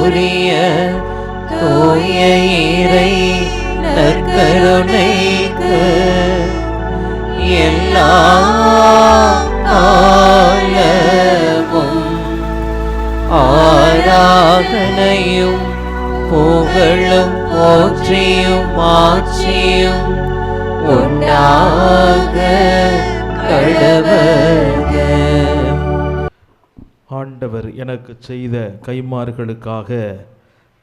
புரிய தூய இறை நற்கருணைக்கு எல்லா காலமும் ஆராதனையும் புகழும் போற்றியும் ஆட்சியும் உண்டாக கடவது. ஆண்டவர் எனக்கு செய்த கைமாறுகளுக்காக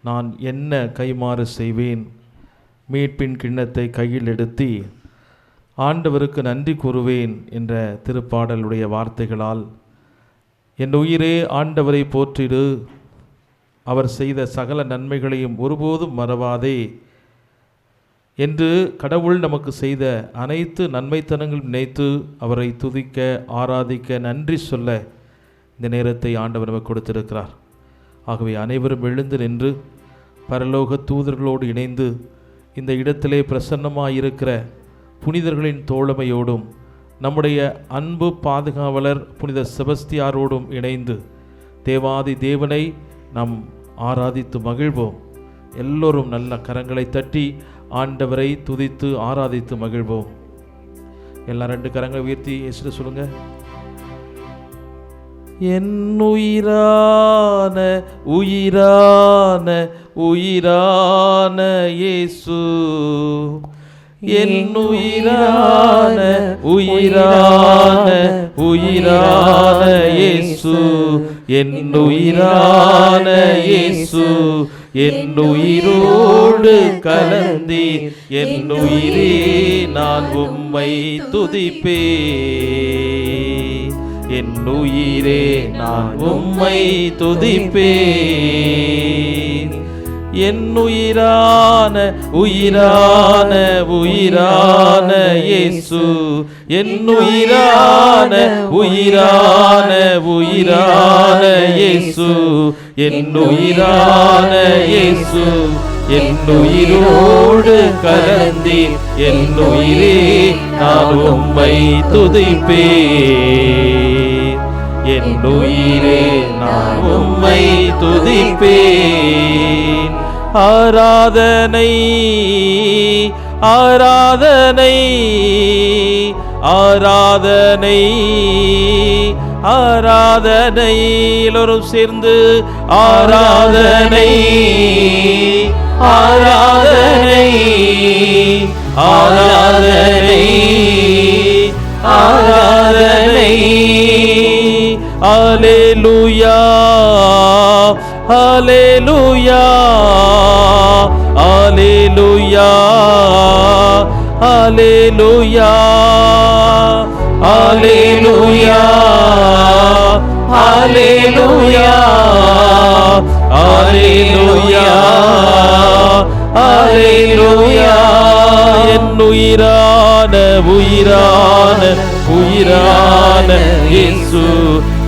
நான் என்ன கைமாறு செய்வேன்? மீட்பின் கிண்ணத்தை கையில் எடுத்து ஆண்டவருக்கு நன்றி கூறுவேன் என்ற திருப்பாடலுடைய வார்த்தைகளால் என் உயிரே ஆண்டவரை போற்றிடு, அவர் செய்த சகல நன்மைகளையும் ஒருபோதும் மறவாதே என்று கடவுள் நமக்கு செய்த அனைத்து நன்மைத்தனங்களும் நினைத்து அவரை துதிக்க, ஆராதிக்க, நன்றி சொல்ல இந்த நேரத்தை ஆண்டவர் நமக்கு கொடுத்திருக்கிறார். ஆகவே அனைவரும் எழுந்து நின்று பரலோக தூதர்களோடு இணைந்து இந்த இடத்திலே பிரசன்னமாயிருக்கிற புனிதர்களின் தோழமையோடும் நம்முடைய அன்பு பாதுகாவலர் புனித செபஸ்தியாரோடும் இணைந்து தேவாதி தேவனை நாம் ஆராதித்து மகிழ்வோம். எல்லோரும் நல்ல கரங்களை தட்டி ஆண்டவரை துதித்து ஆராதித்து மகிழ்வோம். எல்லாம் 2 கரங்களை உயர்த்தி இயேசுவை சொல்லுங்க. என் உயிரான உயிரான உயிரான இயேசு, என் உயிரான உயிரான உயிரான இயேசு, என் உயிரான இயேசு, என் உயிரோடு கலந்தீர், என் உயிரே நான் உம்மை துதிப்பேன், என் உயிரே நான் உம்மை துதிப்பேன். என் உயிரான உயிரான உயிரான இயேசு, என் உயிரான உயிரான உயிரான இயேசு, என் உயிரான இயேசு, என் உயிரோடு கலந்தீர், என் உயிரே நான் உம்மை துதிப்பேன், என் உயிரே நான் உம்மை துதிப்பேன். ஆராதனை ஆராதனை ஆராதனை ஆராதனை, எல்லோரும் சேர்ந்து ஆராதனை ஆராதனை ஆராதனை ஆராதனை. அல்லேலூயா அல்லேலூயா அல்லேலூயா அல்லேலூயா அல்லேலூயா அல்லேலூயா அல்லேலூயா அல்லேலூயா. என் உயிரான உயிரான உயிரான இயேசு,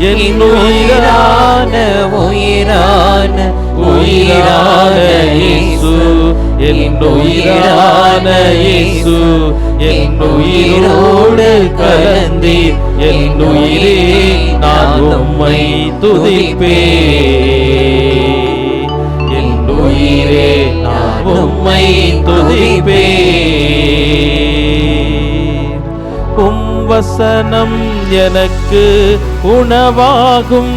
என் உயிரான உயிரான உயிரான இயேசு, என் உயிரான இயேசு, என் உயிரோடு கலந்தீர், என் உயிரே நான் உம்மை துதிப்பேன், என் உயிரே நான் உம்மை துதிப்பேன். உம் வசனம் எனக்கு உணவாகும்,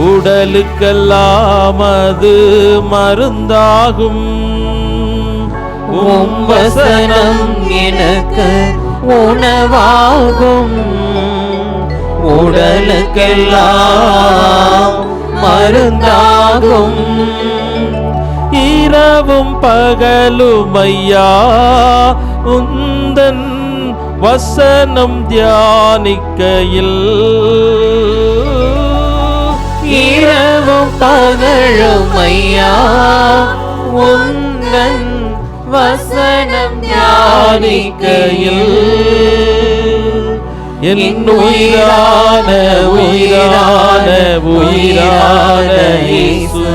உடலுக்கெல்லாம் அது மருந்தாகும். உம் வசனம் எனக்கு உணவாகும், உடலுக்கெல்லாம் மருந்தாகும். இரவும் பகலும் ஐயா உந்தன் வசனம் தியானிக்கையில், இரவும் பகலும் ஐயா உந்தன் வசனம் தியானிக்கையில், என் உயிரான உயிரான உயிரான இயேசு,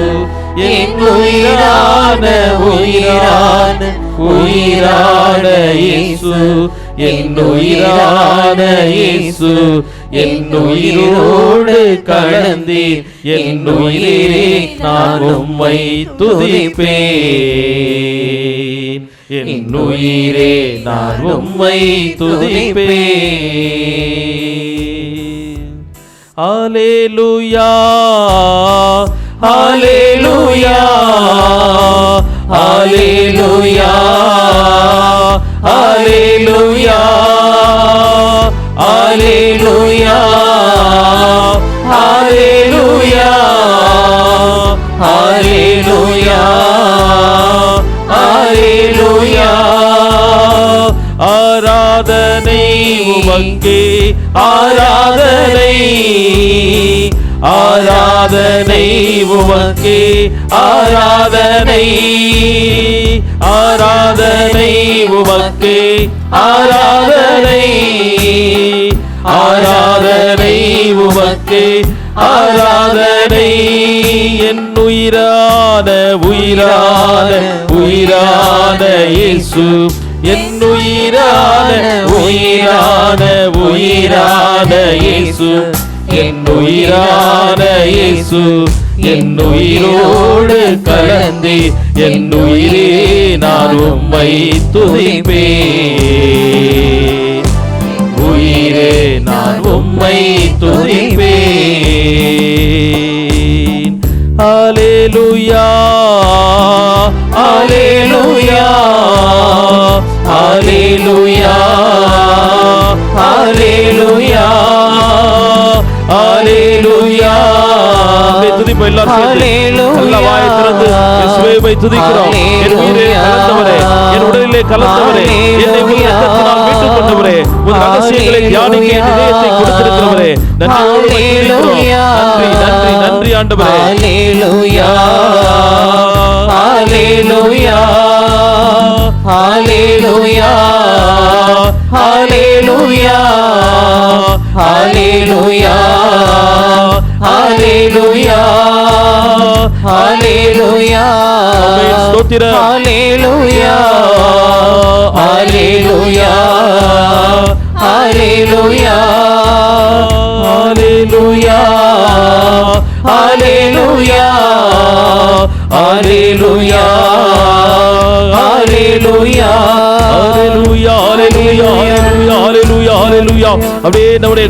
என் உயிரான உயிரான உயிரான இயேசு, என் உயிரான இயேசு என் உயிரோடு கலந்தீர் என் உயிரே நான் உம்மை துதிப்பேன் என் உயிரே நான் உம்மை துதிப்பேன். அல்லேலூயா அல்லேலூயா அல்லேலூயா அல்லேலூயா அல்லேலூயா அல்லேலூயா அல்லேலூயா அல்லேலூயா. ஆராதனை உமக்கே ஆராதனை ஆராதனை உமக்கே ஆராதனை ஆராதனை உமக்கே ஆராதனை ஆராதனை உமக்கே ஆராதனை. என் உயிரான உயிரான உயிரான இயேசு என் உயிரான உயிரான உயிரான இயேசு என் உயிரான இயேசு என் உயிரோடு கலந்தே என் உயிரே நான் உம்மை துதிப்பேன் உயிரே நான் உம்மை துதிப்பேன். அல்லேலூயா அல்லேலூயா அல்லேலூயா அல்லேலூயா அல்லேலூயா. துதிப்போம் எல்லாரும் சேர்ந்து. நல்ல வாயை திறந்து இயேசுவை துதிக்கிறோம். என் உயிரே கலந்தவரே என் உடலிலே கலந்தவரே என்னை உன் இரத்தத்தினால் மீட்டுக் கொண்டவரே உன் ரகசியங்களை தியானிக்க என் இதயத்தை கொடுத்திருக்கிறவரே நன்றியோடு துதிக்கிறோம். நன்றி நன்றி நன்றி ஆண்டவரே. அல்லேலூயா அல்லேலூயா அல்லேலூயா அல்லேலூயா அல்லேலூயா அல்லேலூயா அல்லேலூயா. ஸ்தோத்திரம். அல்லேலூயா அல்லேலூயா அல்லேலூயா அல்லேலூயா அல்லேலூயா அல்லேலூயா அல்லேலூயா அல்லேலூயா அல்லேலூயா அல்லேலூயா அல்லேலூயா. அப்படியே நம்முடைய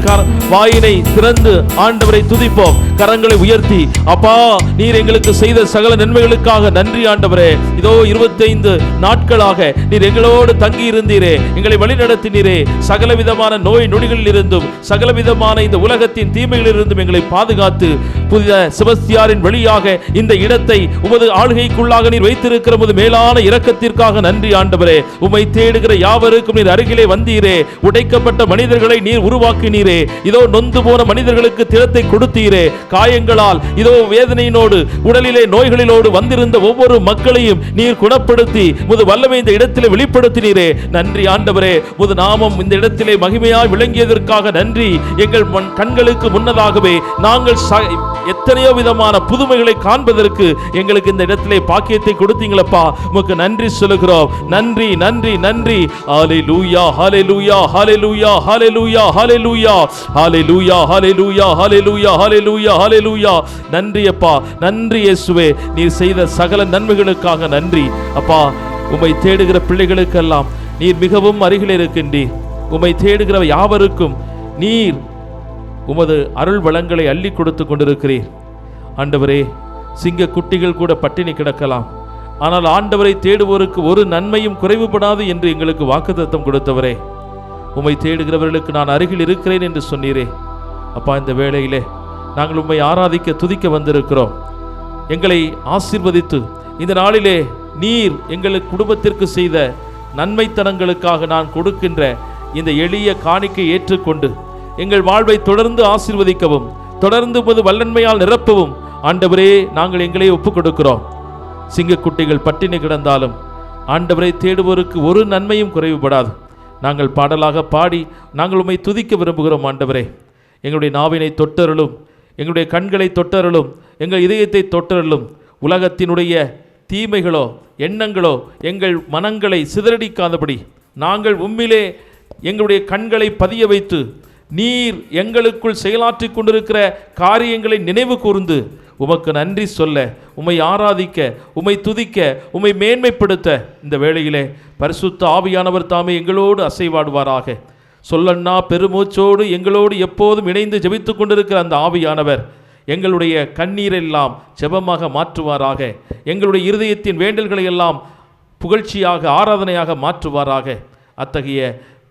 வாயினை திறந்து ஆண்டவரை துதிப்போம். கரங்களை உயர்த்தி அப்பா நீர் எங்களுக்கு செய்த சகல நன்மைகளுக்காக நன்றி ஆண்டவரே. இதோ 25 நாட்களாக நீர் எங்களோடு தங்கி இருந்தீரே, எங்களை வழிநடத்தினீரே. சகல விதமான நோய் நொடிகளில் இருந்தும் சகல விதமான இந்த உலகத்தின் தீமைகளில் இருந்தும் எங்களை பாதுகாத்து புதிய செபஸ்தியாரின் வழியாக இந்த இடத்தை உமது ஆளுகைக்குள்ளாக நீர் வைத்திருக்கிற உமது மேலான இரக்கத்திற்காக நன்றி ஆண்டவரே. உம்மை தேடுகிற யாவருக்கும் நீர் அருகிலே வந்தீரே. உடைக்கப்பட்ட மனிதர்களை நீர் உருவாக்கினீரே. இதோ நொந்து போன மனிதர்களுக்கு திறத்தை கொடுத்தீரே. காயங்களால் இதோ வேதனையினோடு உடலிலே நோய்களிலோடு வந்திருந்த ஒவ்வொரு மக்களையும் நீர் குணப்படுத்தி முது வல்லமை இந்த இடத்திலே வெளிப்படுத்தினீரே. நன்றி ஆண்டவரே. முது நாமம் இந்த இடத்திலே மகிமையாய் விளங்கியதற்காக நன்றி. எங்கள் கண்களுக்கு முன்னதாகவே நாங்கள் எத்தனையோ விதமான புதுமைகளை காண்பதற்கு எங்களுக்கு இந்த இடத்திலே பாக்கியத்தை கொடுத்தீங்களப்பா. உமக்கு நன்றி சொல்லுகிறோம். நன்றி நன்றி நன்றி. ஹல்லேலூயா ஹல்லேலூயா ஹல்லேலூயா ஹல்லேலூயா ஹல்லேலூயா ஹல்லேலூயா ஹல்லேலூயா ஹல்லேலூயா ஹல்லேலூயா ஹல்லேலூயா. நன்றி அப்பா, நன்றி இயேசுவே. நீர் செய்த சகல நன்மைகளுக்காக நன்றி அப்பா. உம்மை தேடுகிற பிள்ளைகளுக்கெல்லாம் நீர் மிகவும் அருகில் இருக்கின்றீர். உம்மை தேடுகிற யாவருக்கும் நீர் உமது அருள் வளங்களை அள்ளி கொடுத்து கொண்டிருக்கிறீர் ஆண்டவரே. சிங்க குட்டிகள் கூட பட்டினி கிடக்கலாம், ஆனால் ஆண்டவரை தேடுவோருக்கு ஒரு நன்மையும் குறைவுபடாது என்று எங்களுக்கு வாக்குத்தத்தம் கொடுத்தவரே. உம்மை தேடுகிறவர்களுக்கு நான் அருகில் இருக்கிறேன் என்று சொன்னீரே அப்பா. இந்த வேளையிலே நாங்கள் உம்மை ஆராதிக்க துதிக்க வந்திருக்கிறோம். எங்களை ஆசீர்வதித்து இந்த நாளிலே நீர் எங்களுக்கு குடும்பத்திற்கு செய்த நன்மைத்தனங்களுக்காக நான் கொடுக்கின்ற இந்த எளிய காணிக்கை ஏற்றுக்கொண்டு எங்கள் வாழ்வை தொடர்ந்து ஆசீர்வதிக்கவும் தொடர்ந்து உமது வல்லன்மையால் நிரப்பவும் ஆண்டவரே நாங்கள் எங்களை ஒப்புக் கொடுக்கிறோம். சிங்கக்குட்டிகள் பட்டினி கிடந்தாலும் ஆண்டவரை தேடுவோருக்கு ஒரு நன்மையும் குறைவுபடாது. நாங்கள் பாடலாக பாடி நாங்கள் உம்மை துதிக்க விரும்புகிறோம் ஆண்டவரே. எங்களுடைய நாவினை தொட்டருளும், எங்களுடைய கண்களை தொட்டருளும், எங்கள் இதயத்தை தொட்டருளும். உலகத்தினுடைய தீமைகளோ எண்ணங்களோ எங்கள் மனங்களை சிதறடிக்காதபடி நாங்கள் உம்மிலே எங்களுடைய கண்களை பதிய வைத்து நீர் எங்களுக்குள் செயலாற்றி கொண்டிருக்கிற காரியங்களை நினைவு கூர்ந்து உமக்கு நன்றி சொல்ல, உம்மை ஆராதிக்க, உம்மை துதிக்க, உம்மை மேன்மைப்படுத்த இந்த வேளையிலே பரிசுத்த ஆவியானவர் தாமே எங்களோடு அசைவாடுவாராக. சொல்லன்னா பெருமூச்சோடு எங்களோடு எப்போதும் இணைந்து ஜெபித்து கொண்டிருக்கிற அந்த ஆவியானவர் எங்களுடைய கண்ணீரெல்லாம் ஜெபமாக மாற்றுவாராக. எங்களுடைய இருதயத்தின் வேண்டல்களை எல்லாம் புகழ்ச்சியாக, ஆராதனையாக மாற்றுவாராக. அத்தகைய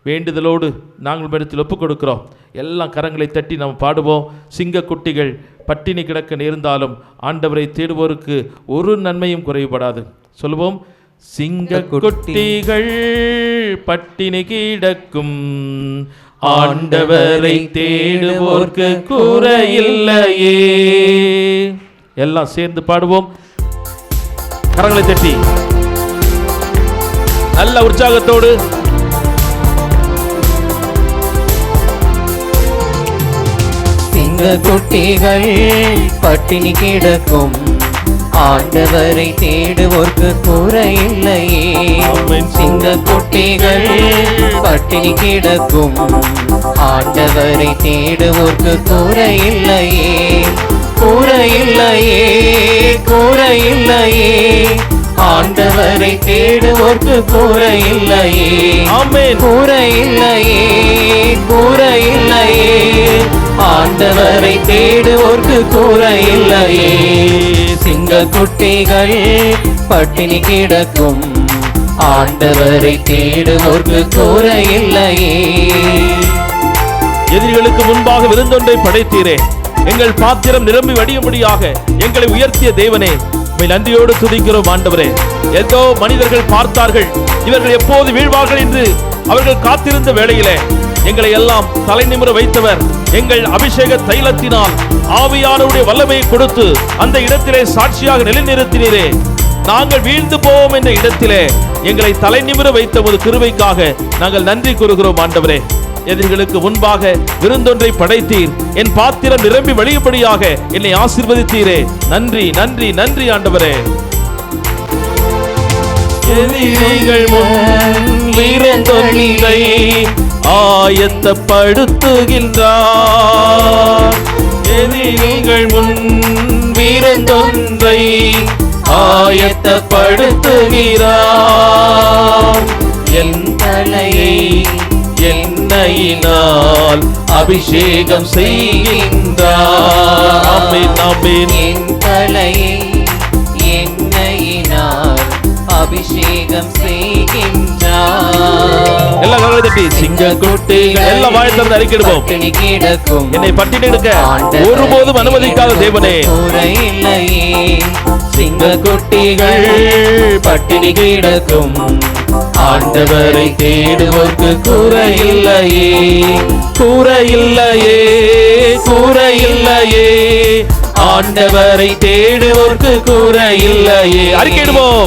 வேண்டுதலோடு நாங்கள் இடத்தில் ஒப்புக் கொடுக்கிறோம். எல்லாம் கரங்களை தட்டி நாம் பாடுவோம். சிங்க குட்டிகள் பட்டினி கிடக்க நேர்ந்தாலும் ஆண்டவரை தேடுவோருக்கு ஒரு நன்மையும் குறைபடாது. சொல்லுவோம். சிங்க குட்டிகள் பட்டினி கிடக்கும், ஆண்டவரை தேடுவோர்க்கு குறையில்லையே. எல்லாம் சேர்ந்து பாடுவோம், கரங்களை தட்டி நல்ல உற்சாகத்தோடு. சிங்க குட்டிகள் பட்டினி கிடக்கும், ஆண்டவரை தேடுவோர்க்கு குறையில்லையே. சிங்க குட்டிகள் பட்டினி கிடக்கும், ஆண்டவரை தேடுவோர்க்கு குறையில்லையே. குறையில்லையே, குறையில்லையே, ஆண்டவரை தேடுவோர்க்கு குறையில்லையே. ஆமென். குறையில்லையே, குறையில்லையே, ஆண்டவரை தேடுவோர்க்கு குறையில்லையே. சிங்க குட்டிகள் பட்டினி கிடக்கும், ஆண்டவரை தேடுவோர்க்கு குறையில்லையே. எதிரிகளுக்கு முன்பாக விருந்தொன்றை படைத்தீரே, எங்கள் பாத்திரம் நிரம்பி வடியும்படியாக எங்களை உயர்த்திய தேவனே, நன்றியோடு துதிக்கிறோம் ஆண்டவரே. ஏதோ மனிதர்கள் பார்த்தார்கள், இவர்கள் எப்போது வீழ்வார்கள் என்று அவர்கள் காத்திருந்த வேளையிலே எங்களை எல்லாம் தலை நிமிர வைத்தவர் எங்கள் அபிஷேக தைலத்தினால் ஆவியானவருடைய வல்லமையை கொடுத்து அந்த இடத்திலே சாட்சியாக நிலைநிறுத்தினீரே. நாங்கள் வீழ்ந்து போவோம் என்ற இடத்திலே எங்களை தலை நிமிர வைத்த ஒரு கிருபைக்காக நாங்கள் நன்றி கூறுகிறோம் ஆண்டவரே. எதிரிகளுக்கு முன்பாக விருந்தொன்றை படைத்தீர், என் பாத்திரம் நிரம்பி வழியும்படியாக என்னை ஆசீர்வதித்தீரே. நன்றி, நன்றி, நன்றி ஆண்டவரே. எதிரிகள் முன் விருந்தொன்றை ஆயத்தப்படுத்துகின்றார், எதிரிகள் முன் விருந்தொன்றை ஆயத்தப்படுத்துகிறார். என் தலையை எண்ணெயினால் அபிஷேகம் செய்கின்றார். ஆமென், ஆமென். என் தலையை எண்ணெயினால் அபிஷேகம் செய்கின்றார். எல்லா கரங்களை தட்டி சிங்க குட்டிகள் எல்லா வாயத்திலிருந்து அறிக்கையிடுவோம். பட்டினி கிடக்கும், என்னை பட்டினி எடுக்க ஒருபோதும் அனுமதிக்காத தேவனே. குறையில்லையே. சிங்க குட்டிகள் பட்டினி கிடக்கும், ஆண்டவரை தேடுவோர்க்கு குறையில்லையே. குறையில்லையே, குறையில்லையே, ஆண்டவரை தேடுவோர்க்கு குறையில்லையே. அறிக்கையிடுவோம்.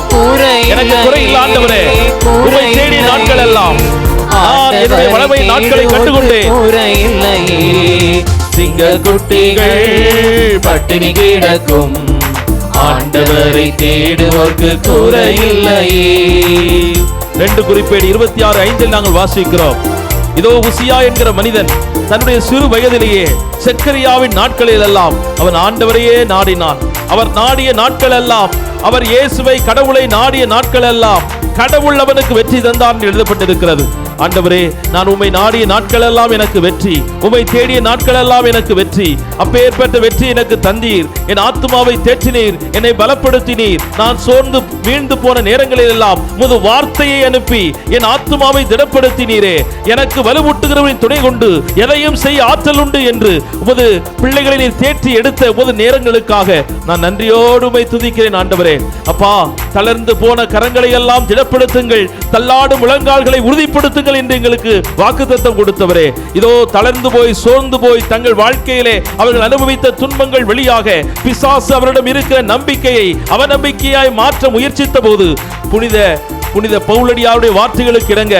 எனக்கு குறையில்லை ஆண்டவரே, உம்மை தேடிய நாட்கள் எல்லாம் நான் என்னுடைய வளமை நாட்களை கண்டுகொண்டேன். குறையில்லையே. சிங்க குட்டிகள் பட்டினி கிடக்கும், ஆண்டவரை தேடுவோர்க்கு குறையில்லையே. 2 குறிப்பேடு 26:5 நாங்கள் வாசிக்கிறோம். இதோ உசியா என்கிற மனிதன் தன்னுடைய சிறு வயதிலேயே செக்கரியாவின் நாட்களில் எல்லாம் அவன் ஆண்டவரையே நாடினான். அவர் நாடிய நாட்கள் எல்லாம், அவர் இயேசுவை கடவுளை நாடிய நாட்கள் எல்லாம் கடவுள் அவனுக்கு வெற்றி தந்தார் என்று எழுதப்பட்டிருக்கிறது. ஆண்டவரே, நான் உம்மை நாடிய நாட்கள் எல்லாம் எனக்கு வெற்றி, உம்மை தேடிய நாட்கள் எல்லாம் எனக்கு வெற்றி. அப்பேற்பட்ட வெற்றி எனக்கு தந்தீர். என் ஆத்துமாவை தேற்றினீர், என்னை பலப்படுத்தினீர். நான் சோர்ந்து வீழ்ந்து போன நேரங்களில் எல்லாம் உமது வார்த்தையை அனுப்பி என் ஆத்துமாவை திடப்படுத்தினீரே. எனக்கு வலுவூட்டுகிறவரின் துணை கொண்டு எதையும் செய்ய ஆற்றல் உண்டு என்று உமது பிள்ளைகளை நீர் தேற்றி எடுத்த உமது நேரங்களுக்காக நான் நன்றியோடு உம்மை துதிக்கிறேன் ஆண்டவரே. அப்பா, தளர்ந்து போன கரங்களை எல்லாம் திடப்படுத்துங்கள், தள்ளாடும் முழங்கால்களை உறுதிப்படுத்துங்கள் என்று எங்களுக்கு வாக்குத்தத்தம் கொடுத்தவரே. இதோ தளர்ந்து போய் சோர்ந்து போய் தங்கள் வாழ்க்கையிலே அவர்கள் அனுபவித்த துன்பங்கள் வெளியாக பிசாசு அவரிடம் இருக்கிற நம்பிக்கையை அவநம்பிக்கையாய் மாற்ற முயற்சித்த போது புனித பவுலடியாருடைய வார்த்தைகளுக்கு இணங்க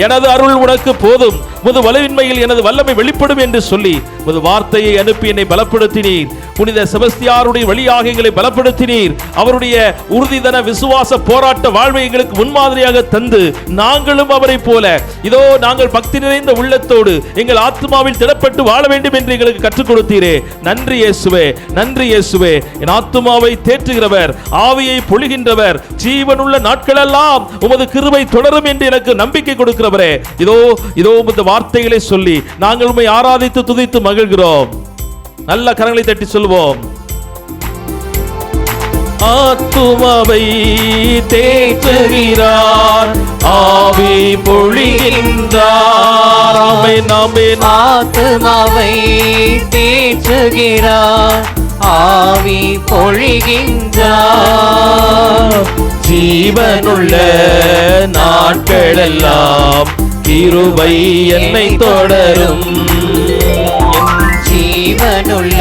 எனது அருள் உனக்கு போதும், உமது வலுவின்மையில் எனது வல்லமை வெளிப்படும் என்று சொல்லி உமது வார்த்தையை அனுப்பி என்னை பலப்படுத்தினீர். புனித செபஸ்தியாருடைய வழியாக எங்களை பலப்படுத்தினீர். அவருடைய உறுதிதன விசுவாச போராட்ட வாழ்வை எங்களுக்கு முன்மாதிரியாக தந்து நாங்களும் அவரை போல இதோ நாங்கள் பக்தி நிறைந்த உள்ளத்தோடு எங்கள் ஆத்மாவில் திடப்பட்டு வாழ வேண்டும் என்று எங்களுக்கு கற்றுக் கொடுத்தீரே. நன்றி இயேசுவே, நன்றி இயேசுவே. என் ஆத்மாவை தேற்றுகிறவர், ஆவியை பொழிகின்றவர், ஜீவனுள்ள நாட்களெல்லாம் உமது கிருபை தொடரும் என்று எனக்கு நம்பிக்கை கொடுக்கிறவரே, இதோ இதோ உமது வார்த்தைகளை சொல்லி நாங்கள் உம்மை ஆராதித்து துதித்து மகிழ்கிறோம். நல்ல கரங்களை தட்டி சொல்வோம். ஆத்துமாவை தேற்றுகிறார், ஆவி பொழிகின்றார். ஆமென், ஆமென். ஆத்துமாவை தேற்றுகிறார், ஆவி பொழிகின்றார். ஜீவனுள்ள நாட்களெல்லாம் கிருபை என்னை தொடரும். ஜீவனுள்ள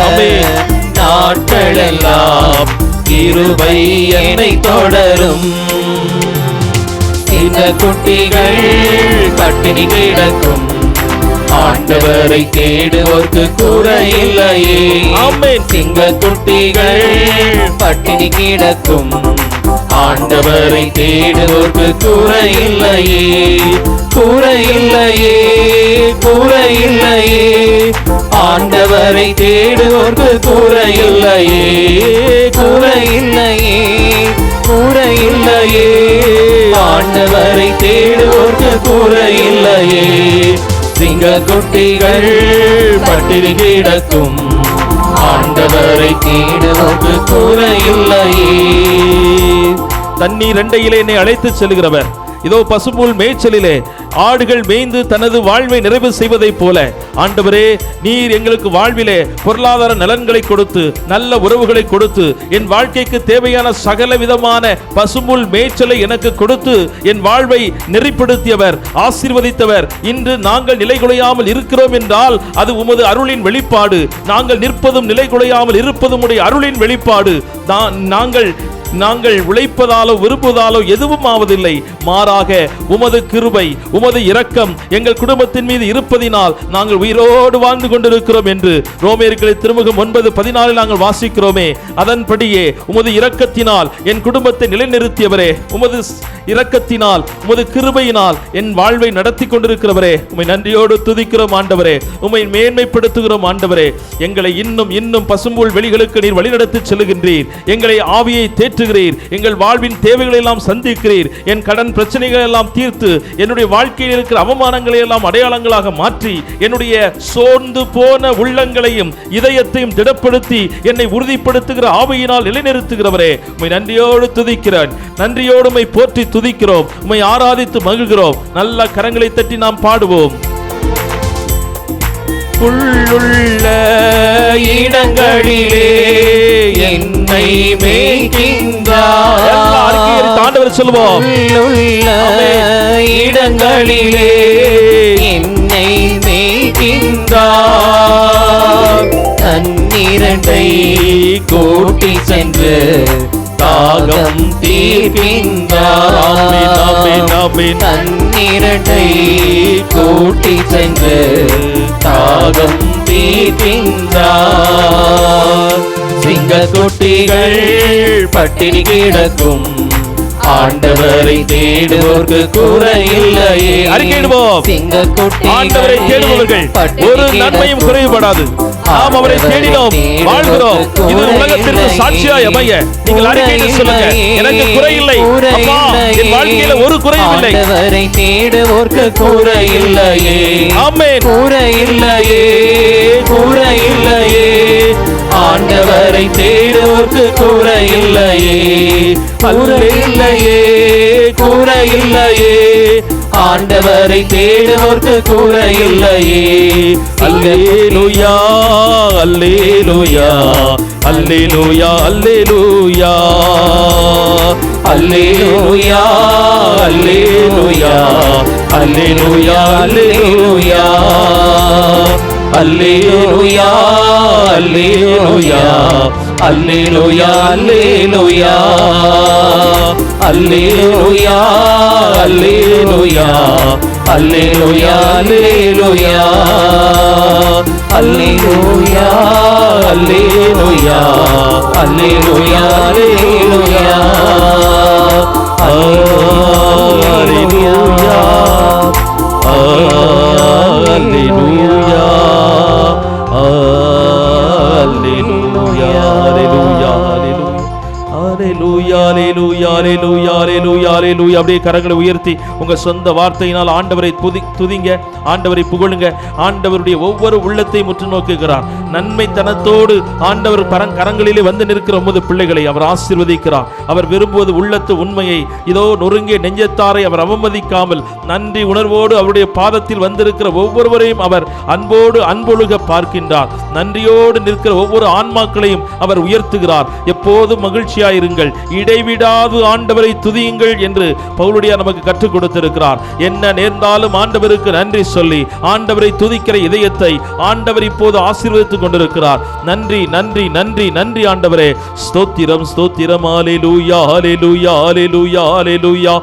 நாட்களெல்லாம் கிருபை என்னை தொடரும். சின்ன குட்டிகள் பட்டினி கிடக்கும், ஆண்டவரை தேடுவோர்க்கு குறையில்லையே. ஆமென். சிங்க குட்டிகள் பட்டினி கிடக்கும், ஆண்டவரை தேடுவோர்க்கு குறையில்லையே, குறையில்லையே, குறையில்லையே. ஆண்டவரை தேடுவோர்க்கு குறையில்லையே, குறையில்லையே, குறையில்லையே. ஆண்டவரை தேடுவோர்க்கு குறையில்லையே. சிங்க குட்டிகள் பட்டினி கிடக்கும், ஆண்டவரை தேடுவோர்க்கு குறையில்லையே. தண்ணீர் அண்டையிலே என்னை அழைத்து செல்கிறவர், இதோ பசும்புல் மேய்ச்சலிலே ஆடுகள் மேய்ந்து தனது வாழ்வை நிறைவு செய்வதைப் போல ஆண்டவரே, நீர் எங்களுக்கு வாழ்விலே பொருளாதார நலன்களை கொடுத்து நல்ல உறவுகளை கொடுத்து என் வாழ்க்கைக்கு தேவையான சகல விதமான பசும்புல் மேய்ச்சலை எனக்கு கொடுத்து என் வாழ்வை நெறிப்படுத்தியவர், ஆசீர்வதித்தவர். இன்று நாங்கள் நிலைகுலையாமல் இருக்கிறோம் என்றால் அது உமது அருளின் வெளிப்பாடு. நாங்கள் நிற்பதும் நிலைகுலையாமல் இருப்பதும் உடைய அருளின் வெளிப்பாடு. நாங்கள் உழைப்பதாலோ விரும்புவதாலோ எதுவும் ஆவதில்லை. மாறாக உமது கிருபை, உமது இரக்கம் எங்கள் குடும்பத்தின் மீது இருப்பதினால் நாங்கள் உயிரோடு வாழ்ந்து கொண்டிருக்கிறோம் என்று ரோமேயர்களின் திருமுகம் 9:14 நாங்கள் வாசிக்கிறோமே. அதன்படியே உமது இரக்கத்தினால் என் குடும்பத்தை நிலைநிறுத்தியவரே, உமது இரக்கத்தினால் உமது கிருபையினால் என் வாழ்வை நடத்தி கொண்டிருக்கிறவரே, உம்மை நன்றியோடு துதிக்கிறோம் ஆண்டவரே. உம்மை மேன்மைப்படுத்துகிறோம் ஆண்டவரே. எங்களை இன்னும் இன்னும் பசும்புல் வெளிகளுக்கு நீர் வழிநடத்தி செல்லுகின்றீர். எங்களை ஆவியை தேற்றுகிறீர். எங்கள் வாழ்வின் தேவைகளை எல்லாம் சந்திக்கிறீர். என் கடன் பிரச்சனைகள் எல்லாம் தீர்த்து என்னுடைய வாழ்க்கையில் இருக்கிற அவமானங்களை எல்லாம் அடையாளங்களாக மாற்றி என்னுடைய சோர்ந்து போன உள்ளங்களையும் இதயத்தையும் திடப்படுத்தி என்னை உறுதிப்படுத்துகிற ஆவியினால் நிலைநிறுத்துகிறவரே, உம்மை நன்றியோடு துதிக்கிறேன். நன்றியோடு உம்மை போற்றி துதிக்கிறோம். உம்மை ஆராதித்து மகிழ்கிறோம். நல்ல கரங்களை தட்டி நாம் பாடுவோம். உள்ளுள்ள இடங்களிலே என்னை மேய்க்கின்றார். ஆண்டவர் சொல்லுவோம். உள்ளுள்ள இடங்களிலே என்னை மேய்க்கின்றார். தண்ணீரண்டை கூட்டி சென்று தாகம் தீர்க்கின்றார். தண்ணீரண்டை கூட்டி சென்று தாகம் தீர்க்கின்றார். சிங்க குட்டிகள் பட்டினி கிடக்கும், ஆண்டவரை தேடுவோர்க்கு குறையில்லையே. அறிக்கையிடுவோம். சிங்க ஆண்டவரை தேடுபவர்கள் ஒரு நன்மையும் குறைவுபடாது. நாம் அவரை தேடினோம், வாழ்கிறோம். இது உலகத்திற்கு சாட்சியாய் அமைய நீங்கள் அறிக்கையிட்டு சொல்லுங்க. எனக்கு குறையில்லை அப்பா, என் வாழ்க்கையில ஒரு குறையும் இல்லை. ஆண்டவரை தேடுவோர்க்கு குறையில்லையே. ஆமென். குறையில்லையே, குறையில்லையே. ஆண்டவரை தேடுவோர்க்கு குறையில்லையே. குறையில்லையே, குறையில்லையே. ஆண்டவரை தேடுவோர்க்கு குறையில்லையே. அல்லேலூயா, அல்லேலூயா, அல்லேலூயா, அல்லேலூயா, அல்லேலூயா, அல்லேலூயா, அல்லேலூயா, அல்லேலூயா, அல்லேலூயா, அல்லேலூயா, அல்லேலூயா அல்லேலூயா அல்லேலூயா அல்லேலூயா அல்லேலூயா அல்லேலூயா அல்லேலூயா அல்லேலூயா அல்லேலூயா அல்லேலூயா அல்லேலூயா அப்படியே கரங்களை உயர்த்தி உங்க சொந்த வார்த்தையினால் ஆண்டவரை துதிங்க, ஆண்டவரை புகழுங்க. ஆண்டவருடைய ஒவ்வொரு உள்ளத்தையும் உற்று நோக்குகிறார். நன்மைத்தனத்தோடு ஆண்டவர் கரங்களிலே வந்து நிற்கிற உமது பிள்ளைகளை அவர் ஆசீர்வதிக்கிறார். அவர் விரும்புவது உள்ளத்து உண்மையை. இதோ நொறுங்கிய நெஞ்சத்தாரை அவர் அவமதிக்காமல் நன்றி உணர்வோடு அவருடைய பாதத்தில் வந்திருக்கிற ஒவ்வொருவரையும் அவர் அன்பொழுக பார்க்கின்றார். நன்றியோடு நிற்கிற ஒவ்வொரு ஆன்மாக்களையும் அவர் உயர்த்துகிறார். எப்போதும் மகிழ்ச்சியாயிருங்கள், இடைவிடாது ஆண்டவரை துதியுங்கள் என்று பவுலுடையார் நமக்கு கற்றுக் கொடுத்திருக்கிறார். என்ன நேர்ந்தாலும் ஆண்டவருக்கு நன்றி சொல்லி ஆண்டவரை துதிக்கிற இதயத்தை ஆண்டவர் இப்போது ஆசீர்வதித்துக் கொண்டிருக்கிறார். நன்றி நன்றி நன்றி நன்றி ஆண்டவரே. ஸ்தோத்திரம் ஸ்தோத்திரம். ஹல்லேலூயா ஹல்லேலூயா ஹல்லேலூயா ஹல்லேலூயா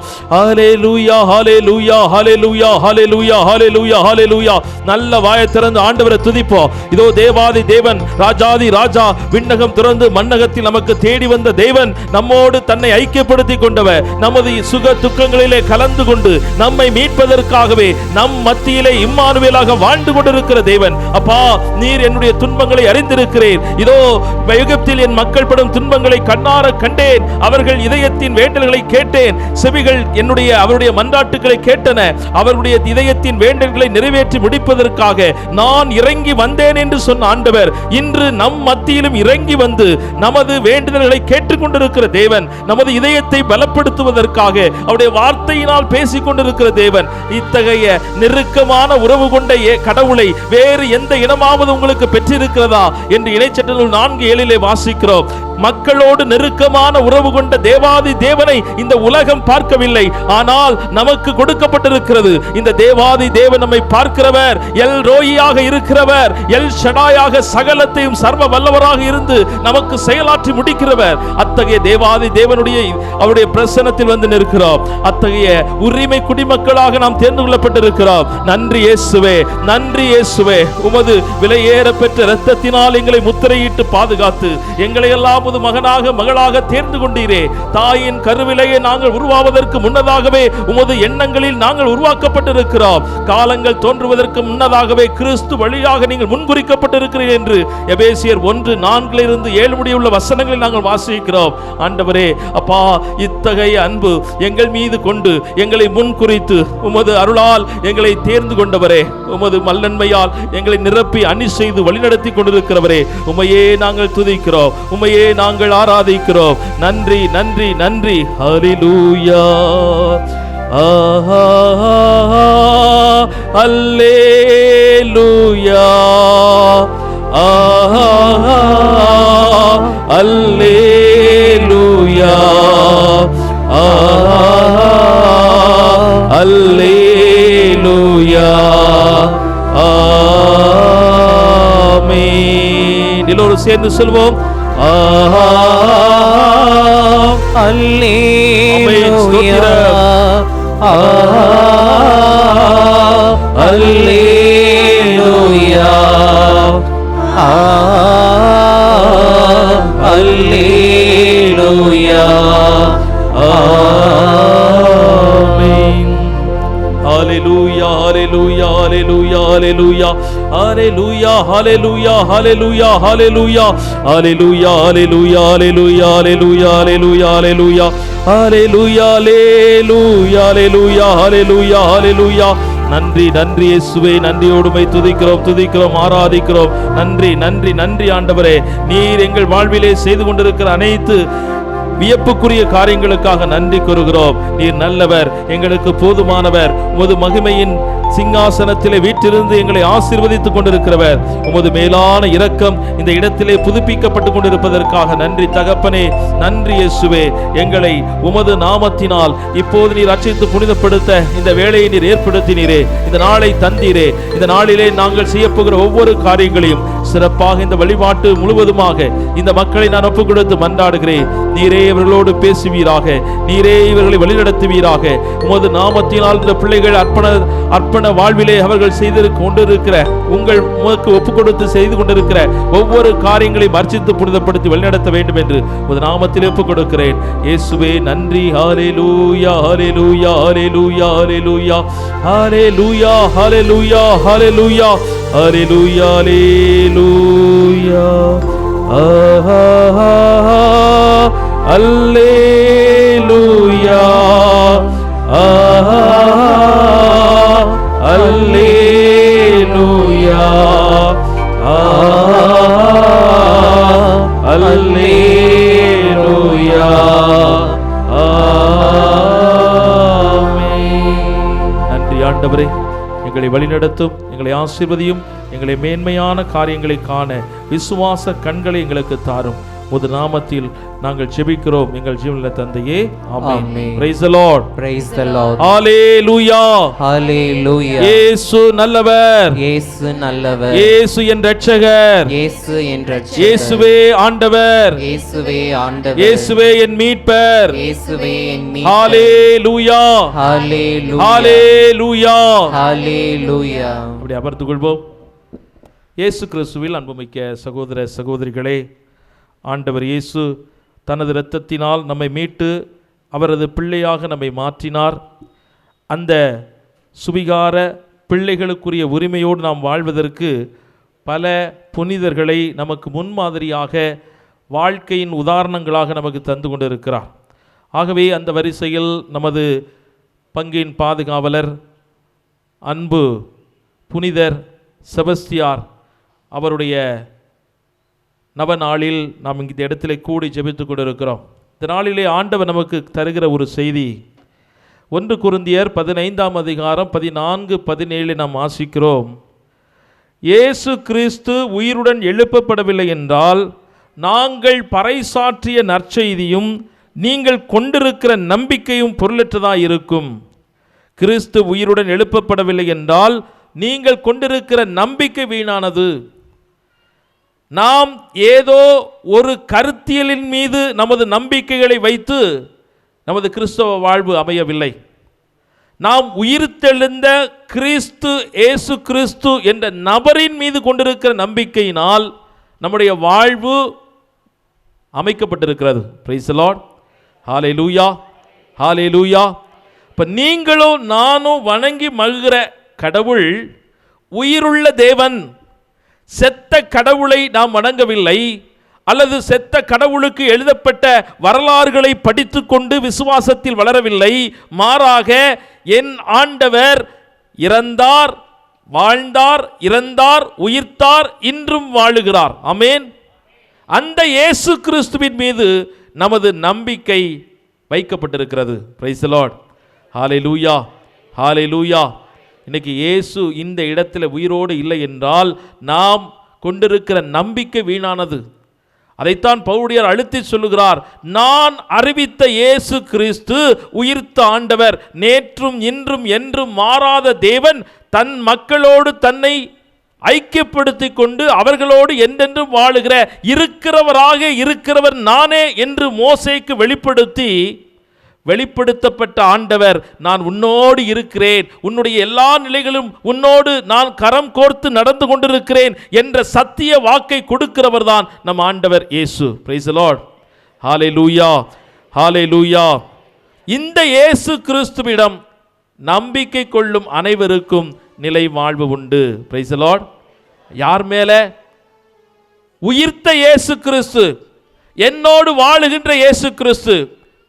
ஹல்லேலூயா ஹல்லேலூயா ஹல்லேலூயா ஹல்லேலூயா ஹல்லேலூயா ஹல்லேலூயா. நல்ல வாயை திறந்து ஆண்டவரை துதிப்போம். இதோ தேவாதி தேவன், ராஜாதி ராஜா, விண்ணகம் திறந்து மண்ணகத்தில் நமக்கு தேடி வந்த தேவன், நம்மோடு தன்னை ஐக்கியப்படுத்தி கொண்டவர், நமது சுக துக்கங்களிலே கலந்து கொண்டு நம்மை மீட்பதற்காகவே நம் மத்தியிலே இம்மானுவேலாக வாழ்ந்து கொண்டிருக்கிற தேவன். அப்பா, நீர் என்னுடைய துன்பங்களை அறிந்திருக்கிறேன். இதோ எகிப்தில் என் மக்கள் படும் துன்பங்களை கண்ணார கண்டேன். அவர்கள் இதயத்தின் வேண்டல்களை கேட்டேன். செவிகள் அவருடைய மன்றாட்டுகளை கேட்டன. அவர்களுடைய இதயத்தின் வேண்டல்களை நிறைவேற்றி முடிப்பதற்காக நான் இறங்கி வந்தேன் என்று சொன்ன ஆண்டவர் இன்று நம் மத்தியிலும் இறங்கி வந்து நமது வேண்டுதல்களை கேட்டுக்கொண்டிருக்கிற தேவன், நமது இதயத்தை பலப்படுத்துவதற்காக அவருடைய வார்த்தையினால் பேசிக் கொண்டிருக்கிற தேவன். இத்தகைய நெருக்கமான உறவு கொண்ட கடவுளை வேறு எந்த இனமாவது உங்களுக்கு பெற்றிருக்கிறதா என்று இணைச்சட்டங்கள் 4:7 வாசிக்கிறோம். மக்களோடு நெருக்கமான உறவு கொண்ட தேவாதி தேவனை இந்த உலகம் பார்க்கவில்லை, ஆனால் நமக்கு கொடுக்கப்பட்டிருக்கிறது. இந்த தேவாதி தேவன் நம்மை பார்க்கிறவர், எல் ரோயியாக இருக்கிறவர், எல் ஷடாயாக சகலத்தையும் சர்வ வல்லவராக இருந்து நமக்கு செயலாற்றி முடிக்கிறவர். அத்தகைய தேவாதி தேவனுடைய அவருடைய பிரசன்னத்தில் வந்து நிற்கிறோம். அத்தகைய உரிமை குடிமக்களாக நாம் தேர்ந்து கொள்ளப்பட்டிருக்கிறோம். நன்றி இயேசுவே, நன்றி இயேசுவே. உமது விலையேற பெற்ற இரத்தத்தினால் எங்களை முத்திரையிட்டு பாதுகாத்து எங்களை எல்லாம் மகனாக மகளாக தேர்ந்து கொண்டீரே. தாயின் கருவிலேயே நாங்கள் உருவாவதற்கு முன்னதாகவே உமது எண்ணங்களில் நாங்கள் உருவாக்கப்பட்டிருக்கிறோம். காலங்கள் தோன்றுவதற்கு முன்னதாகவே கிறிஸ்து வழியாக நீங்கள் முன்குறிக்கப்பட்டிருக்கிறீர்கள் என்று எபேசியர் 1:4 முடியுள்ள வசனங்களில் நாங்கள் வாசிக்கிறோம். ஆண்டவரே, அப்பா, இத்தகைய அன்பு எங்கள் மீது கொண்டு எங்களை முன்குறித்து உமது அருளால் எங்களை தேர்ந்து கொண்டவரே, உமது மல்லன்மையால் எங்களை நிரப்பி அணி செய்து வழிநடத்தி கொண்டிருக்கிறவரே, உமையே நாங்கள் துதிக்கிறோம், உமையே நாங்கள் ஆராதிக்கிறோம். நன்றி நன்றி நன்றி. ஹல்லேலூயா அல்லேலூயா அல்லேலூயா அல்லேலூயா ஆமென். எல்லோரும் சேர்ந்து சொல்வோம். அல்லேலூயா அல்லேலூயா அல்லேலூயா ஆமென். ஹல்லேலூயா ஹல்லேலூயா ஹல்லேலூயா ஹல்லேலூயா ஹல்லேலூயா ஹல்லேலூயா ஹல்லேலூயா ஹல்லேலூயா ஹல்லேலூயா ஹல்லேலூயா ஹல்லேலூயா ஹல்லேலூயா ஹல்லேலூயா ஹல்லேலூயா ஹல்லேலூயா ஹல்லேலூயா ஹல்லேலூயா. நன்றி நன்றி இயேசுவே. நன்றியோடுமை துதிக்கிறோம் ஆராதிக்கிறோம். நன்றி நன்றி நன்றி ஆண்டவரே. நீர் எங்கள் வாழ்விலே செய்து கொண்டிருக்கிற அனைத்து வியப்புக்குரிய காரியங்களுக்காக நன்றி கூறுகிறோம். நீர் நல்லவர், எங்களுக்கு போதுமானவர். உமது மகிமையின் சிங்காசனத்திலே வீற்றிருந்து எங்களை ஆசீர்வதித்துக் கொண்டிருக்கிறவர். உமது மேலான இரக்கம் இந்த இடத்திலே புதுப்பிக்கப்பட்டு கொண்டிருப்பதற்காக நன்றி தகப்பனே. நன்றி இயேசுவே. எங்களை உமது நாமத்தினால் இப்போது நீர் ரட்சித்து புனிதப்படுத்த இந்த வேளையை நீர் ஏற்படுத்தினீரே, இந்த நாளை தந்தீரே. இந்த நாளிலே நாங்கள் செய்யப்போகிற ஒவ்வொரு காரியங்களையும் சிறப்பாக இந்த வழிபாட்டு முழுவதுமாக இந்த மக்களை நான் ஒப்புக் கொடுத்து மன்றாடுகிறேன். நீரே இவர்களோடு பேசுவீராக, நீரே இவர்களை வழிநடத்துவீராக. உமது நாமத்தினால் இந்த பிள்ளைகள் அர்ப்பண வாழ்விலே அவர்கள் செய்து கொண்டிருக்கிற உங்கள் உமக்கு ஒப்புக் கொடுத்து செய்து கொண்டிருக்கிற ஒவ்வொரு காரியங்களையும் அர்ச்சித்து புனிதப்படுத்தி வழிநடத்த வேண்டும் என்று உமது நாமத்தில் ஒப்புக் கொடுக்கிறேன். இயேசுவே நன்றி. ஹல்லேலூயா ஹல்லேலூயா ஹல்லேலூயா ஹல்லேலூயா ஹல்லேலூயா ஹல்லேலூயா ஹல்லேலூயா ஹல்லேலூயா ஹல்லேலூயா அல்லேலூயா அல்லேலூயா அல்லேலூயா ஆமென். நன்றி ஆண்டவரே, எங்களை வழிநடத்தும், எங்களை ஆசீர்வதியும், எங்களை மேன்மையான காரியங்களை காண விசுவாச கண்களை எங்களுக்கு தாரும். உமது நாமத்தில் நாங்கள் ஜெபிக்கிறோம் எங்கள் ஜீவனுள்ள தந்தையே. ஆமென். Praise the Lord. Praise the Lord. Hallelujah. Hallelujah. இயேசு நல்லவர். இயேசு நல்லவர். இயேசு என் இரட்சகர். இயேசு என் இரட்சகர். இயேசுவே ஆண்டவர். இயேசுவே ஆண்டவர். இயேசுவே என் மீட்பர். இயேசுவே என் மீட்பர். Hallelujah. Hallelujah. Hallelujah. Hallelujah. அப்படி அமர்ந்து கொள்வோம். இயேசு கிறிஸ்துவில் அன்புமிக்க சகோதர சகோதரிகளே, ஆண்டவர் இயேசு தனது இரத்தத்தினால் நம்மை மீட்டு அவரது பிள்ளையாக நம்மை மாற்றினார். அந்த சுவிகார பிள்ளைகளுக்குரிய உரிமையோடு நாம் வாழ்வதற்கு பல புனிதர்களை நமக்கு முன்மாதிரியாக வாழ்க்கையின் உதாரணங்களாக நமக்கு தந்து கொண்டிருக்கிறார். ஆகவே அந்த வரிசையில் நமது பங்கின் பாதுகாவலர் அன்பு புனிதர் செபஸ்தியார் அவருடைய நவநாளில் நாம் இந்த இடத்துல கூடி ஜெபித்து கொண்டிருக்கிறோம். இந்த நாளிலே ஆண்டவர் நமக்கு தருகிற ஒரு செய்தி 1 கொரிந்தியர் 15ஆம் அதிகாரம் 14-17 நாம் வாசிக்கிறோம். இயேசு கிறிஸ்து உயிருடன் எழுப்பப்படவில்லை என்றால் நாங்கள் பறைசாற்றிய நற்செய்தியும் நீங்கள் கொண்டிருக்கிற நம்பிக்கையும் பொருளற்றதாய் இருக்கும். கிறிஸ்து உயிருடன் எழுப்பப்படவில்லை என்றால் நீங்கள் கொண்டிருக்கிற நம்பிக்கை வீணானது. நாம் ஏதோ ஒரு கருத்தியலின் மீது நமது நம்பிக்கைகளை வைத்து நமது கிறிஸ்தவ வாழ்வு அமையவில்லை. நாம் உயிர்த்தெழுந்த கிறிஸ்து இயேசு கிறிஸ்து என்ற நபரின் மீது கொண்டிருக்கிற நம்பிக்கையினால் நம்முடைய வாழ்வு அமைக்கப்பட்டிருக்கிறது. Praise the Lord. Hallelujah hallelujah. இப்போ நீங்களும் நானும் வணங்கி மகிழ்கிற கடவுள் உயிருள்ள தேவன். செத்த கடவுளை நாம் வணங்கவில்லை, அல்லது செத்த கடவுளுக்கு எழுதப்பட்ட வரலாறுகளை படித்து கொண்டு விசுவாசத்தில் வளரவில்லை. மாறாக என் ஆண்டவர் இறந்தார், வாழ்ந்தார், இறந்தார், உயிர்த்தார், இன்றும் வாழுகிறார். ஆமென். அந்த இயேசு கிறிஸ்துவின் மீது நமது நம்பிக்கை வைக்கப்பட்டிருக்கிறது. Praise the Lord. Hallelujah hallelujah. இன்னைக்கு இயேசு இந்த இடத்துல உயிரோடு இல்லை என்றால் நாம் கொண்டிருக்கிற நம்பிக்கை வீணானது. அதைத்தான் பவுலியார் அழுத்தி சொல்லுகிறார். நான் அறிவித்த இயேசு கிறிஸ்து உயிர்த்த ஆண்டவர், நேற்றும் இன்றும் என்றும் மாறாத தேவன், தன் மக்களோடு தன்னை ஐக்கியப்படுத்தி கொண்டு அவர்களோடு என்றென்றும் வாழுகிற இருக்கிறவராக இருக்கிறவர் நானே என்று மோசேக்கு வெளிப்படுத்தப்பட்ட ஆண்டவர், நான் உன்னோடு இருக்கிறேன், உன்னுடைய எல்லா நிலைகளும் உன்னோடு நான் கரம் கோர்த்து நடந்து கொண்டிருக்கிறேன் என்ற சத்திய வாக்கை கொடுக்கிறவர் தான் நம் ஆண்டவர் Yesu. Praise the Lord. Hallelujah hallelujah. இந்த இயேசு கிறிஸ்துவிடம் நம்பிக்கை கொள்ளும் அனைவருக்கும் நிலை வாழ்வு உண்டு. Praise the Lord. யார் மேல? உயிர்த்த இயேசு கிறிஸ்து, என்னோடு வாழுகின்ற இயேசு கிறிஸ்து.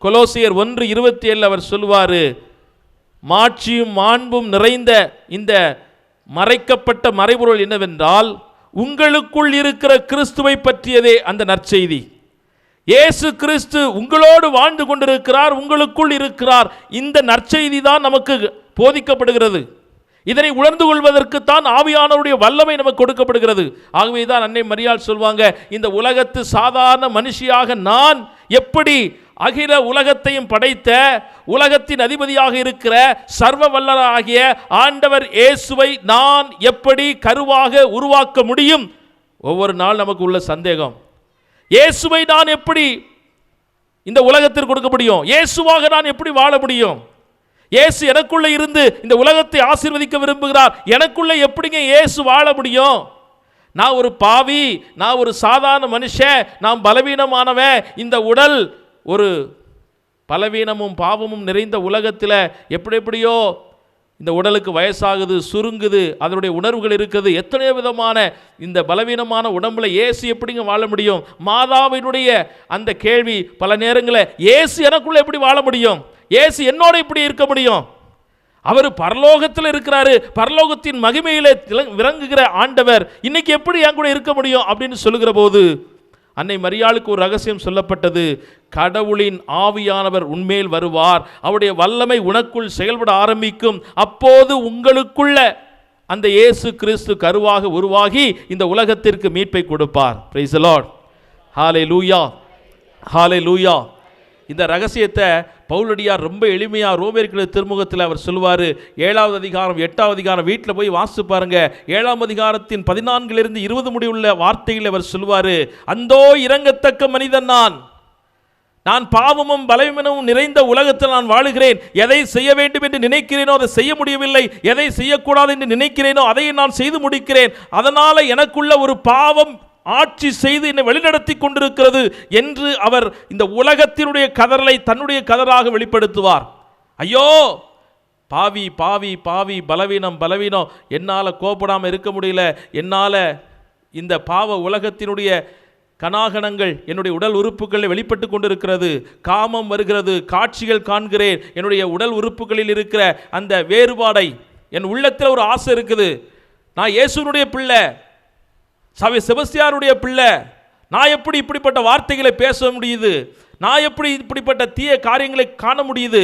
கொலோசியர் 1:27 அவர் சொல்வாரு, மாட்சியும் மாண்பும் நிறைந்த இந்த மறைக்கப்பட்ட மறைபொருள் என்னவென்றால் உங்களுக்குள் இருக்கிற கிறிஸ்துவை பற்றியதே அந்த நற்செய்தி. இயேசு கிறிஸ்து உங்களோடு வாழ்ந்து கொண்டிருக்கிறார், உங்களுக்குள் இருக்கிறார். இந்த நற்செய்தி தான் நமக்கு போதிக்கப்படுகிறது. இதனை உணர்ந்து கொள்வதற்குத்தான் ஆவியானவருடைய வல்லமை நமக்கு கொடுக்கப்படுகிறது. ஆகவே தான் அன்னை மரியாள் சொல்வாங்க, இந்த உலகத்து சாதாரண மனுஷியாக நான் எப்படி அகில உலகத்தையும் படைத்த உலகத்தின் அதிபதியாக இருக்கிற சர்வ வல்லராகிய ஆண்டவர் இயேசுவை நான் எப்படி கருவாக உருவாக்க முடியும்? ஒவ்வொரு நாள் நமக்கு உள்ள சந்தேகம். இயேசுவை நான் எப்படி இந்த உலகத்திற்கு கொடுக்க முடியும்? இயேசுவாக நான் எப்படி வாழ முடியும்? இயேசு எனக்குள்ள இருந்து இந்த உலகத்தை ஆசீர்வதிக்க விரும்புகிறார், எனக்குள்ள எப்படிங்க இயேசு வாழ முடியும்? நான் ஒரு பாவி, நான் ஒரு சாதாரண மனுஷன், நான் பலவீனமானவன். இந்த உடல் ஒரு பலவீனமும் பாவமும் நிறைந்த உலகத்தில் எப்படியோ இந்த உடலுக்கு வயசாகுது, சுருங்குது, அதனுடைய உணர்வுகள் இருக்குது. எத்தனையோ விதமான இந்த பலவீனமான உடம்புல இயேசு எப்படிங்க வாழ முடியும்? மாதாவினுடைய அந்த கேள்வி பல நேரங்களில், இயேசு எனக்குள்ள எப்படி வாழ முடியும்? இயேசு என்னோட இப்படி இருக்க முடியும்? அவர் பரலோகத்தில் இருக்கிறாரு, பரலோகத்தின் மகிமையிலே விளங்குகிற ஆண்டவர் இன்னைக்கு எப்படி என் கூட இருக்க முடியும் அப்படின்னு சொல்லுகிற போது அன்னை மரியாளுக்கு ஒரு ரகசியம் சொல்லப்பட்டது. கடவுளின் ஆவியானவர் உன்மேல் வருவார், அவருடைய வல்லமை உனக்குள் செயல்பட ஆரம்பிக்கும். அப்போது உங்களுக்குள்ள அந்த இயேசு கிறிஸ்து கருவாக உருவாகி இந்த உலகத்திற்கு மீட்பை கொடுப்பார். Praise the Lord. Hallelujah, hallelujah. இந்த ரகசியத்தை பவுலடியார் ரொம்ப எளிமையாக ரோமேயர் திருமுகத்தில் அவர் சொல்லுவார். 7வது அதிகாரம் 8வது அதிகாரம் வீட்டில் போய் வாசித்து பாருங்க. 7ஆம் அதிகாரத்தின் 14 - 20 முடிவுள்ள வார்த்தையில் அவர் சொல்லுவார், அந்தோ இரங்கத்தக்க மனிதன் நான் பாவமும் பலவீனமும் நிறைந்த உலகத்தில் நான் வாழுகிறேன். எதை செய்ய வேண்டும் என்று நினைக்கிறேனோ அதை செய்ய முடியவில்லை, எதை செய்யக்கூடாது என்று நினைக்கிறேனோ அதை நான் செய்து முடிக்கிறேன். அதனால் எனக்குள்ள ஒரு பாவம் ஆட்சி செய்து என்னை வழிநடத்தி கொண்டிருக்கிறது என்று அவர் இந்த உலகத்தினுடைய கதறலை தன்னுடைய கதறாக வெளிப்படுத்துவார். ஐயோ பாவி பாவி பாவி, பலவீனம் பலவீனம், என்னால் கோபப்படாமல் இருக்க முடியல, என்னால் இந்த பாவ உலகத்தினுடைய கனாகணங்கள் என்னுடைய உடல் உறுப்புகளில் வெளிப்பட்டு கொண்டிருக்கிறது, காமம் வருகிறது, காட்சிகள் காண்கிறேன், என்னுடைய உடல் உறுப்புகளில் இருக்கிற அந்த வேறுபாடை, என் உள்ளத்தில் ஒரு ஆசை இருக்குது, நான் இயேசுனுடைய பிள்ளை, செபஸ்தியாருடைய பிள்ளை, நான் எப்படி இப்படிப்பட்ட வார்த்தைகளை பேச முடியுது, நான் எப்படி இப்படிப்பட்ட தீய காரியங்களை காண முடியுது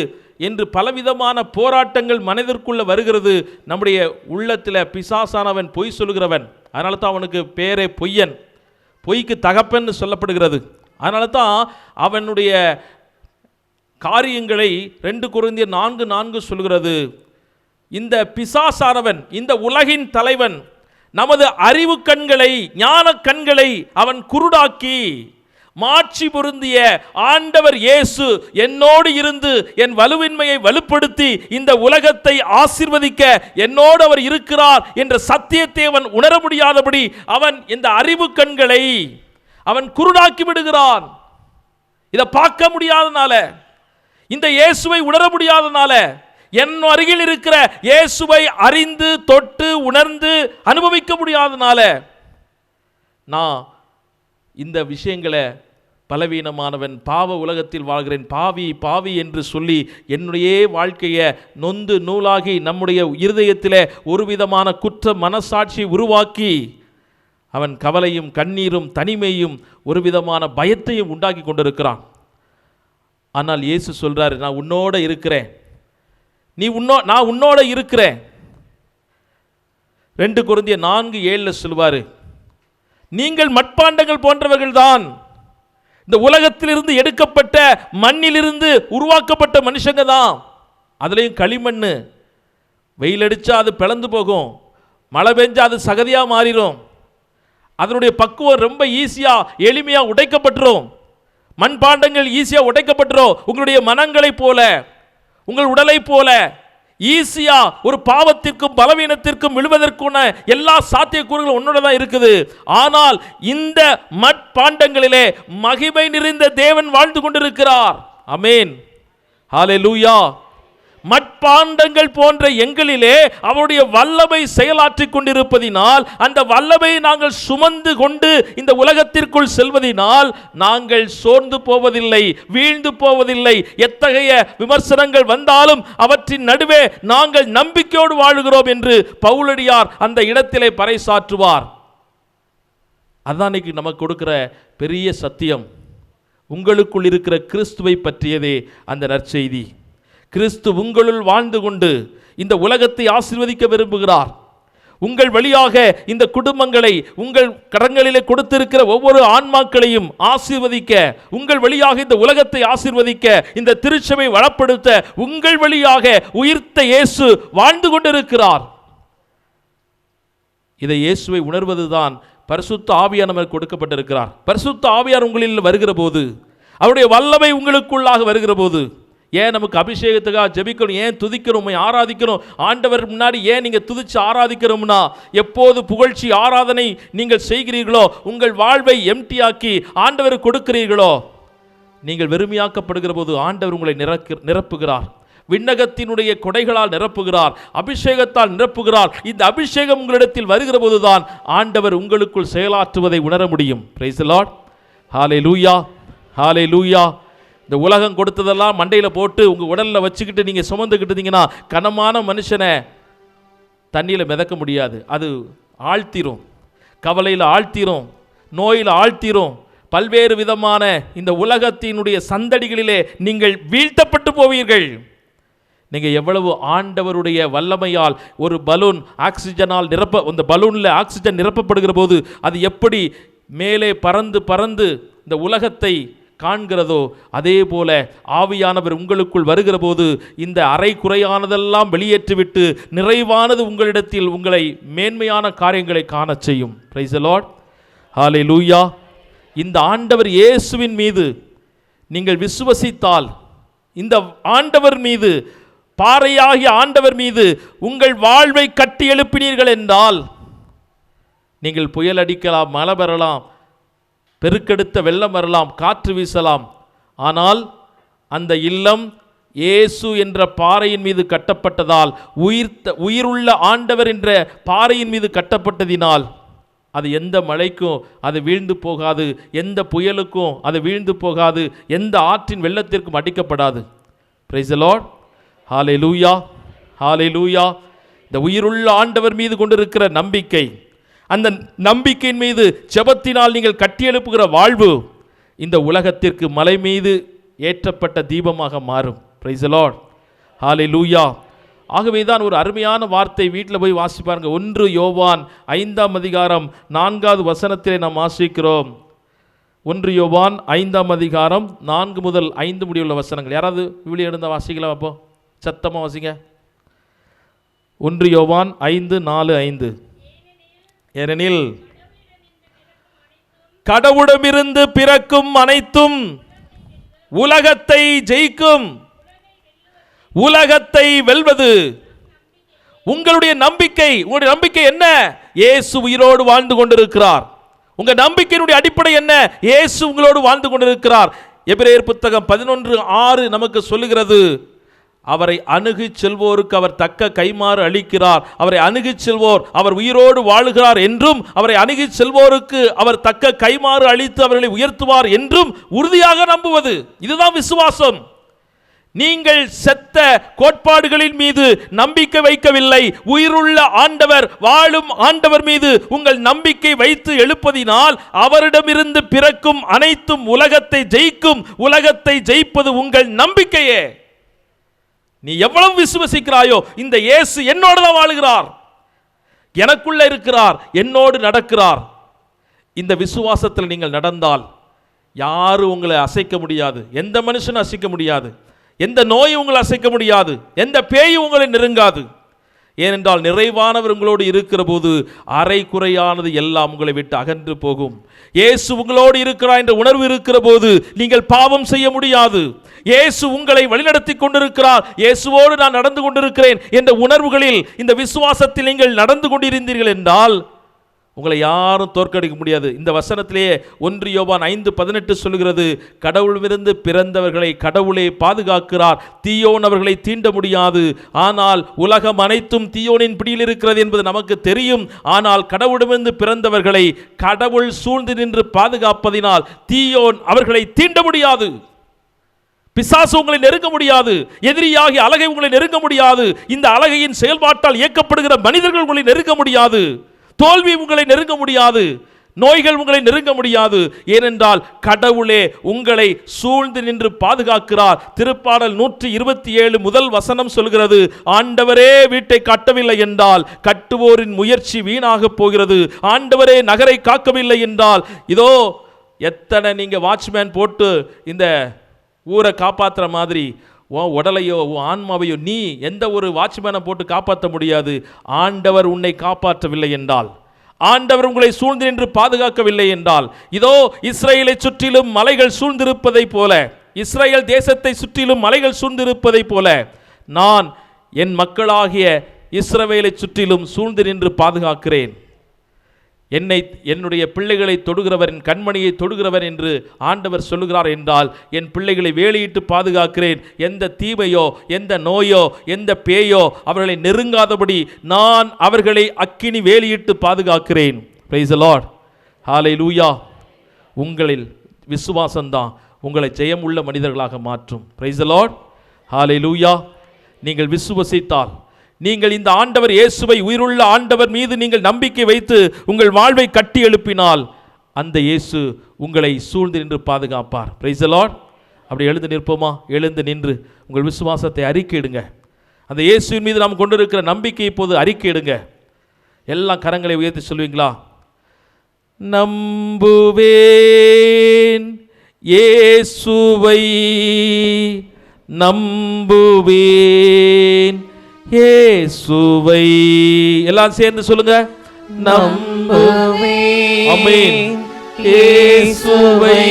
என்று பலவிதமான போராட்டங்கள் மனதிற்குள்ள வருகிறது. நம்முடைய உள்ளத்தில் பிசாசானவன் பொய் சொல்லுகிறவன், அதனால தான் அவனுக்கு பேரே பொய்யன், பொய்க்கு தகப்பன் சொல்லப்படுகிறது. அதனால தான் அவனுடைய காரியங்களை 2 கொரிந்தியர் 4:4 சொல்கிறது. இந்த பிசாசானவன், இந்த உலகின் தலைவன், நமது அறிவு கண்களை, ஞான கண்களை அவன் குருடாக்கி, மாட்சி பொருந்திய ஆண்டவர் இயேசு என்னோடு இருந்து என் வலுவின்மையை வலுப்படுத்தி இந்த உலகத்தை ஆசீர்வதிக்க என்னோடு அவர் இருக்கிறார் என்ற சத்தியத்தை அவன் உணர முடியாதபடி அவன் இந்த அறிவு கண்களை அவன் குருடாக்கி விடுகிறான். இதை பார்க்க முடியாதனால, இந்த இயேசுவை உணர முடியாதனால, என் அருகில் இருக்கிற இயேசுவை அறிந்து தொட்டு உணர்ந்து அனுபவிக்க முடியாதனால நான் இந்த விஷயங்களை பலவீனமானவன், பாவ உலகத்தில் வாழ்கிறேன், பாவி பாவி என்று சொல்லி என்னுடைய வாழ்க்கையை நொந்து நூலாகி நம்முடைய இருதயத்தில் ஒரு விதமான குற்ற மனசாட்சியை உருவாக்கி அவன் கவலையும் கண்ணீரும் தனிமையும் ஒரு விதமான பயத்தையும் உண்டாக்கி கொண்டிருக்கிறான். ஆனால் இயேசு சொல்றாரு, நான் உன்னோட இருக்கிறேன், நான் உன்னோட இருக்கிறேன். 2 கொரிந்தியர் 4:7 சொல்வாரு, நீங்கள் மட்பாண்டங்கள் போன்றவர்கள் தான், இந்த உலகத்திலிருந்து எடுக்கப்பட்ட மண்ணிலிருந்து உருவாக்கப்பட்ட மனுஷங்க தான். அதுலேயும் களிமண், வெயில் அடித்தா அது பிளந்து போகும், மழை பெஞ்சா அது சகதியாக மாறிடும், அதனுடைய பக்குவம் ரொம்ப ஈஸியாக எளிமையாக உடைக்கப்பட்டுரும். மண்பாண்டங்கள் ஈஸியாக உடைக்கப்பட்டுரும். உங்களுடைய மனங்களை போல, உங்கள் உடலை போல ஈஸியா ஒரு பாவத்திற்கும் பலவீனத்திற்கும் விழுவதற்கான எல்லா சாத்தியக்கூறுகளும் உன்னோட தான் இருக்குது. ஆனால் இந்த மட்பாண்டங்களிலே மகிமை நிறைந்த தேவன் வாழ்ந்து கொண்டிருக்கிறார். ஆமென், ஹல்லேலூயா. மட்பாண்டங்கள் போன்ற எங்களிலே அவருடைய வல்லமை செயலாற்றிக் கொண்டிருப்பதினால், அந்த வல்லமை நாங்கள் சுமந்து கொண்டு இந்த உலகத்திற்குள் செல்வதினால் நாங்கள் சோர்ந்து போவதில்லை, வீழ்ந்து போவதில்லை. எத்தகைய விமர்சனங்கள் வந்தாலும் அவற்றின் நடுவே நாங்கள் நம்பிக்கையோடு வாழுகிறோம் என்று பவுலடியார் அந்த இடத்திலே பறைசாற்றுவார். அதான் இன்னைக்கு நமக்கு கொடுக்கிற பெரிய சத்தியம். உங்களுக்குள் இருக்கிற கிறிஸ்துவை பற்றியதே அந்த நற்செய்தி. கிறிஸ்து உங்களுள் வாழ்ந்து கொண்டு இந்த உலகத்தை ஆசீர்வதிக்க விரும்புகிறார். உங்கள் வழியாக இந்த குடும்பங்களை, உங்கள் கரங்களிலே கொடுத்திருக்கிற ஒவ்வொரு ஆன்மாக்களையும் ஆசீர்வதிக்க, உங்கள் வழியாக இந்த உலகத்தை ஆசீர்வதிக்க, இந்த திருச்சபை வளப்படுத்த உங்கள் வழியாக உயிர்த்த இயேசு வாழ்ந்து கொண்டிருக்கிறார். இதை இயேசுவை உணர்வதுதான் பரிசுத்த ஆவியானவர் கொடுக்கப்பட்டிருக்கிறார். பரிசுத்த ஆவியார் உங்களில் வருகிற போது, அவருடைய வல்லமை உங்களுக்குள்ளாக வருகிற போது, ஏன் நமக்கு அபிஷேகத்துக்காக ஜெபிக்கணும், ஏன் துதிக்கணும், ஆராதிக்கணும், ஆண்டவர் முன்னாடி ஏன் நீங்கள் துதிச்சு ஆராதிக்கணும்னா, எப்போது புகழ்ச்சி ஆராதனை நீங்கள் செய்கிறீர்களோ, உங்கள் வாழ்வை எம்டியாக்கி ஆண்டவர் கொடுக்கிறீர்களோ, நீங்கள் வெறுமையாக்கப்படுகிற போது ஆண்டவர் உங்களை நிரப்புகிறார். விண்ணகத்தினுடைய கொடைகளால் நிரப்புகிறார், அபிஷேகத்தால் நிரப்புகிறார். இந்த அபிஷேகம் உங்களிடத்தில் வருகிற போதுதான் ஆண்டவர் உங்களுக்குள் செயலாற்றுவதை உணர முடியும். Praise the Lord. Hallelujah, hallelujah. இந்த உலகம் கொடுத்ததெல்லாம் மண்டையில் போட்டு உங்கள் உடலில் வச்சுக்கிட்டு நீங்கள் சுமந்துக்கிட்டு இருந்தீங்கன்னா கனமான மனுஷனை தண்ணியில் மிதக்க முடியாது. அது ஆழ்த்திரும், கவலையில் ஆழ்த்திரும், நோயில் ஆழ்த்திரும், பல்வேறு விதமான இந்த உலகத்தினுடைய சந்தடிகளிலே நீங்கள் வீழ்த்தப்பட்டு போவீர்கள். நீங்கள் எவ்வளவு ஆண்டவருடைய வல்லமையால் ஒரு பலூன் ஆக்சிஜனால் அந்த பலூனில் ஆக்சிஜன் நிரப்பப்படுகிற போது அது எப்படி மேலே பறந்து பறந்து இந்த உலகத்தை காண்கிறதோ, அதே போல ஆவியானவர் உங்களுக்குள் வருகிற போது இந்த அரை குறையானதெல்லாம் வெளியேற்றிவிட்டு நிறைவானது உங்களிடத்தில் உங்களை மேன்மையான காரியங்களை காண செய்யும். Praise the Lord. ஹல்லேலூயா. இந்த ஆண்டவர் இயேசுவின் மீது நீங்கள் விசுவசித்தால், இந்த ஆண்டவர் மீது, பாறையாகிய ஆண்டவர் மீது உங்கள் வாழ்வை கட்டி எழுப்பினீர்கள் என்றால், நீங்கள் புயல் அடிக்கலாம், மழை பெறலாம், பெருக்கெடுத்த வெள்ளம் வரலாம், காற்று வீசலாம், ஆனால் அந்த இல்லம் இயேசு என்ற பாறையின் மீது கட்டப்பட்டதால், உயிருள்ள ஆண்டவர் என்ற பாறையின் மீது கட்டப்பட்டதினால் அது எந்த மழைக்கும் அது வீழ்ந்து போகாது, எந்த புயலுக்கும் அது வீழ்ந்து போகாது, எந்த ஆற்றின் வெள்ளத்திற்கும் அடிக்கப்படாது. Price the Lord. Hallelujah, hallelujah. இந்த உயிருள்ள ஆண்டவர் மீது கொண்டிருக்கிற நம்பிக்கை, அந்த நம்பிக்கையின் மீது ஜெபத்தினால் நீங்கள் கட்டியெழுப்புகிற வாழ்வு இந்த உலகத்திற்கு மலை மீது ஏற்றப்பட்ட தீபமாக மாறும். Praise the Lord. ஹல்லேலூயா. ஆகவே தான் ஒரு அருமையான வார்த்தை வீட்டில் போய் வாசிப்பாருங்க. 1 யோவான் 5ஆம் அதிகாரம் 4வது வசனத்திலே நாம் வாசிக்கிறோம். 1 யோவான் 5ஆம் அதிகாரம் 4 முதல் 5 முடிவுள்ள வசனங்கள். யாராவது விவிலியம் எடுத்த வாசிக்கலாம், அப்போ சத்தமாக வாசிங்க. 1 யோவான் 5:4-5. ஏனெனில் கடவுளிடமிருந்து பிறக்கும் அனைத்தும் உலகத்தை ஜெயிக்கும், உலகத்தை வெல்வது உங்களுடைய நம்பிக்கை. உங்களுடைய நம்பிக்கை என்ன? இயேசு உயிரோடு வாழ்ந்து கொண்டிருக்கிறார். உங்க நம்பிக்கையினுடைய அடிப்படை என்ன? இயேசு உங்களோடு வாழ்ந்து கொண்டிருக்கிறார். எபிரேயர் புத்தகம் 11:6 நமக்கு சொல்லுகிறது, அவரை அணுகிச் செல்வோருக்கு அவர் தக்க கைமாறு அளிக்கிறார். அவரை அணுகிச் செல்வோர் அவர் உயிரோடு வாழுகிறார் என்றும், அவரை அணுகிச் செல்வோருக்கு அவர் தக்க கைமாறு அளித்து அவர்களை உயர்த்துவார் என்றும் உறுதியாக நம்புவது. இதுதான் விசுவாசம். நீங்கள் செத்த கோட்பாடுகளின் மீது நம்பிக்கை வைக்கவில்லை, உயிருள்ள ஆண்டவர், வாழும் ஆண்டவர் மீது உங்கள் நம்பிக்கை வைத்து எழுப்பதினால் அவரிடமிருந்து பிறக்கும் அனைத்தும் உலகத்தை ஜெயிக்கும். உலகத்தை ஜெயிப்பது உங்கள் நம்பிக்கையே. நீ எவ்வளவு விசுவசிக்கிறாயோ, இந்த இயேசு என்னோடு தான் வாழுகிறார், எனக்குள்ள இருக்கிறார், என்னோடு நடக்கிறார். இந்த விசுவாசத்தில் நீங்கள் நடந்தால் யாரும் உங்களை அசைக்க முடியாது. எந்த மனுஷனும் அசைக்க முடியாது. எந்த நோயும் உங்களை அசைக்க முடியாது. எந்த பேயும் உங்களை நெருங்காது. ஏனென்றால் நிறைவானவர் உங்களோடு இருக்கிற போது அரை குறையானது எல்லாம் உங்களை விட்டு அகன்று போகும். இயேசு உங்களோடு இருக்கிறார் என்ற உணர்வு இருக்கிற போது நீங்கள் பாவம் செய்ய முடியாது. இயேசு உங்களை வழிநடத்தி கொண்டிருக்கிறார், இயேசுவோடு நான் நடந்து கொண்டிருக்கிறேன் என்ற உணர்வுகளில், இந்த விசுவாசத்தில் நீங்கள் நடந்து கொண்டிருந்தீர்கள் என்றால் உங்களை யாரும் தோற்கடிக்க முடியாது. இந்த வசனத்திலேயே 1 யோவான் 5:18 சொல்கிறது, கடவுளிலிருந்து பிறந்தவர்களை கடவுளே பாதுகாக்கிறார், தீயோன் அவர்களை தீண்ட முடியாது. ஆனால் உலகம் அனைத்தும் தீயோனின் பிடியில் இருக்கிறது என்பது நமக்கு தெரியும். ஆனால் கடவுளிலிருந்து பிறந்தவர்களை கடவுள் சூழ்ந்து நின்று பாதுகாப்பதினால் தீயோன் அவர்களை தீண்ட முடியாது. பிசாசு உங்களை நெருங்க முடியாது. எதிரியாகி அலகை உங்களை நெருங்க முடியாது. இந்த அலகையின் செயல்பாட்டால் இயக்கப்படுகிற மனிதர்கள் உங்களை நெருங்க முடியாது. தோல்வி உங்களை நெருங்க முடியாது. நோய்கள் உங்களை நெருங்க முடியாது. ஏனென்றால் கடவுளே உங்களை சூழ்ந்து நின்று பாதுகாக்கிறார். திருப்பாடல் 127 முதல் வசனம் சொல்கிறது, ஆண்டவரே வீட்டை கட்டவில்லை என்றால் கட்டுவோரின் முயற்சி வீணாக போகிறது. ஆண்டவரே நகரை காக்கவில்லை என்றால், இதோ எத்தனை நீங்க வாட்ச்மேன் போட்டு இந்த ஊரை காப்பாற்றுற மாதிரி உன் உடலையோ உன் ஆன்மாவையோ நீ எந்த ஒரு வாட்ச்மேனை போட்டு காப்பாற்ற முடியாது. ஆண்டவர் உன்னை காப்பாற்றவில்லை என்றால், ஆண்டவர் உங்களை சூழ்ந்து நின்று பாதுகாக்கவில்லை என்றால், இதோ இஸ்ரவேலை சுற்றிலும் மலைகள் சூழ்ந்திருப்பதை போல, இஸ்ரவேல் தேசத்தை சுற்றிலும் மலைகள் சூழ்ந்திருப்பதை போல, நான் என் மக்களாகிய இஸ்ரவேலை சுற்றிலும் சூழ்ந்து நின்று பாதுகாக்கிறேன். என்னுடைய பிள்ளைகளை தொடுகிறவர், என் கண்மணியை தொடுகிறவர் என்று ஆண்டவர் சொல்லுகிறார் என்றால், என் பிள்ளைகளை வேலியிட்டு பாதுகாக்கிறேன். எந்த தீமையோ எந்த நோயோ எந்த பேயோ அவர்களை நெருங்காதபடி நான் அவர்களை அக்கினி வேலியிட்டு பாதுகாக்கிறேன். பிரைஸ் தி லார்ட், ஹல்லேலூயா. உங்களில் விசுவாசம்தான் உங்களை ஜெயமுள்ள மனிதர்களாக மாற்றும். பிரைஸ் தி லார்ட், ஹல்லேலூயா. நீங்கள் விசுவசித்தால், நீங்கள் இந்த ஆண்டவர் இயேசுவை, உயிருள்ள ஆண்டவர் மீது நீங்கள் நம்பிக்கை வைத்து உங்கள் வாழ்வை கட்டி எழுப்பினால், அந்த இயேசு உங்களை சூழ்ந்து நின்று பாதுகாப்பார். Praise the Lord. அப்படி எழுந்து நிற்போமா? எழுந்து நின்று உங்கள் விசுவாசத்தை அறிக்கையிடுங்க. அந்த இயேசுவின் மீது நாம் கொண்டிருக்கிற நம்பிக்கையை இப்போது அறிக்கையிடுங்க. எல்லாம் கரங்களை உயர்த்தி சொல்வீங்களா? நம்புவேன் இயேசுவை, நம்புவேன் இயேசுவை. எல்லாம் சேர்ந்து சொல்லுங்க, நம்புவேன். ஆமென். இயேசுவை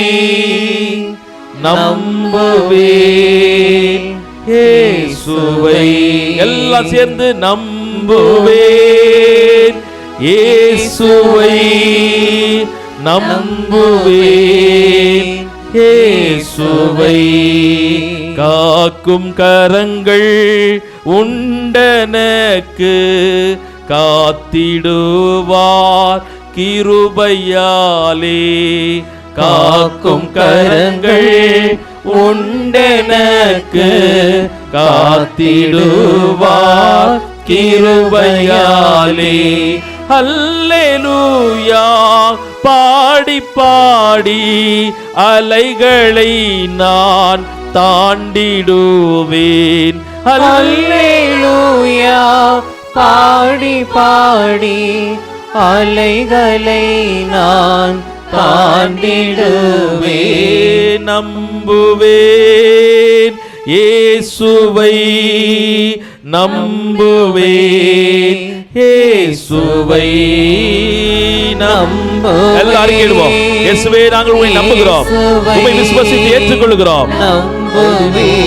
நம்புவேன், இயேசுவை. எல்லாம் சேர்ந்து நம்புவேன் இயேசுவை, நம்புவேன் இயேசுவை. காக்கும் கரங்கள் உண்டனக்கு, காத்திடுவார் கிருபையாலே. காக்கும் கரங்கள் உண்டனக்கு, காத்திடுவார் கிருபையாலே. அல்லேலூயா பாடி பாடி அலைகளை நான் தாண்டிடுவேன். அல்லேலூயா பாடி பாடி அலைகளை நான் தாண்டிடுவேன். நம்புவேன் இயேசுவை, நம்புவேன் இயேசுவை, நம்புவேன். எல்லாரும் கேளுவோம். இயேசுவே நாங்கள் உம்மை நம்புகிறோம், உம்மை விசுவாசித்து ஏற்றுக்கொள்கிறோம். நம்புவேன்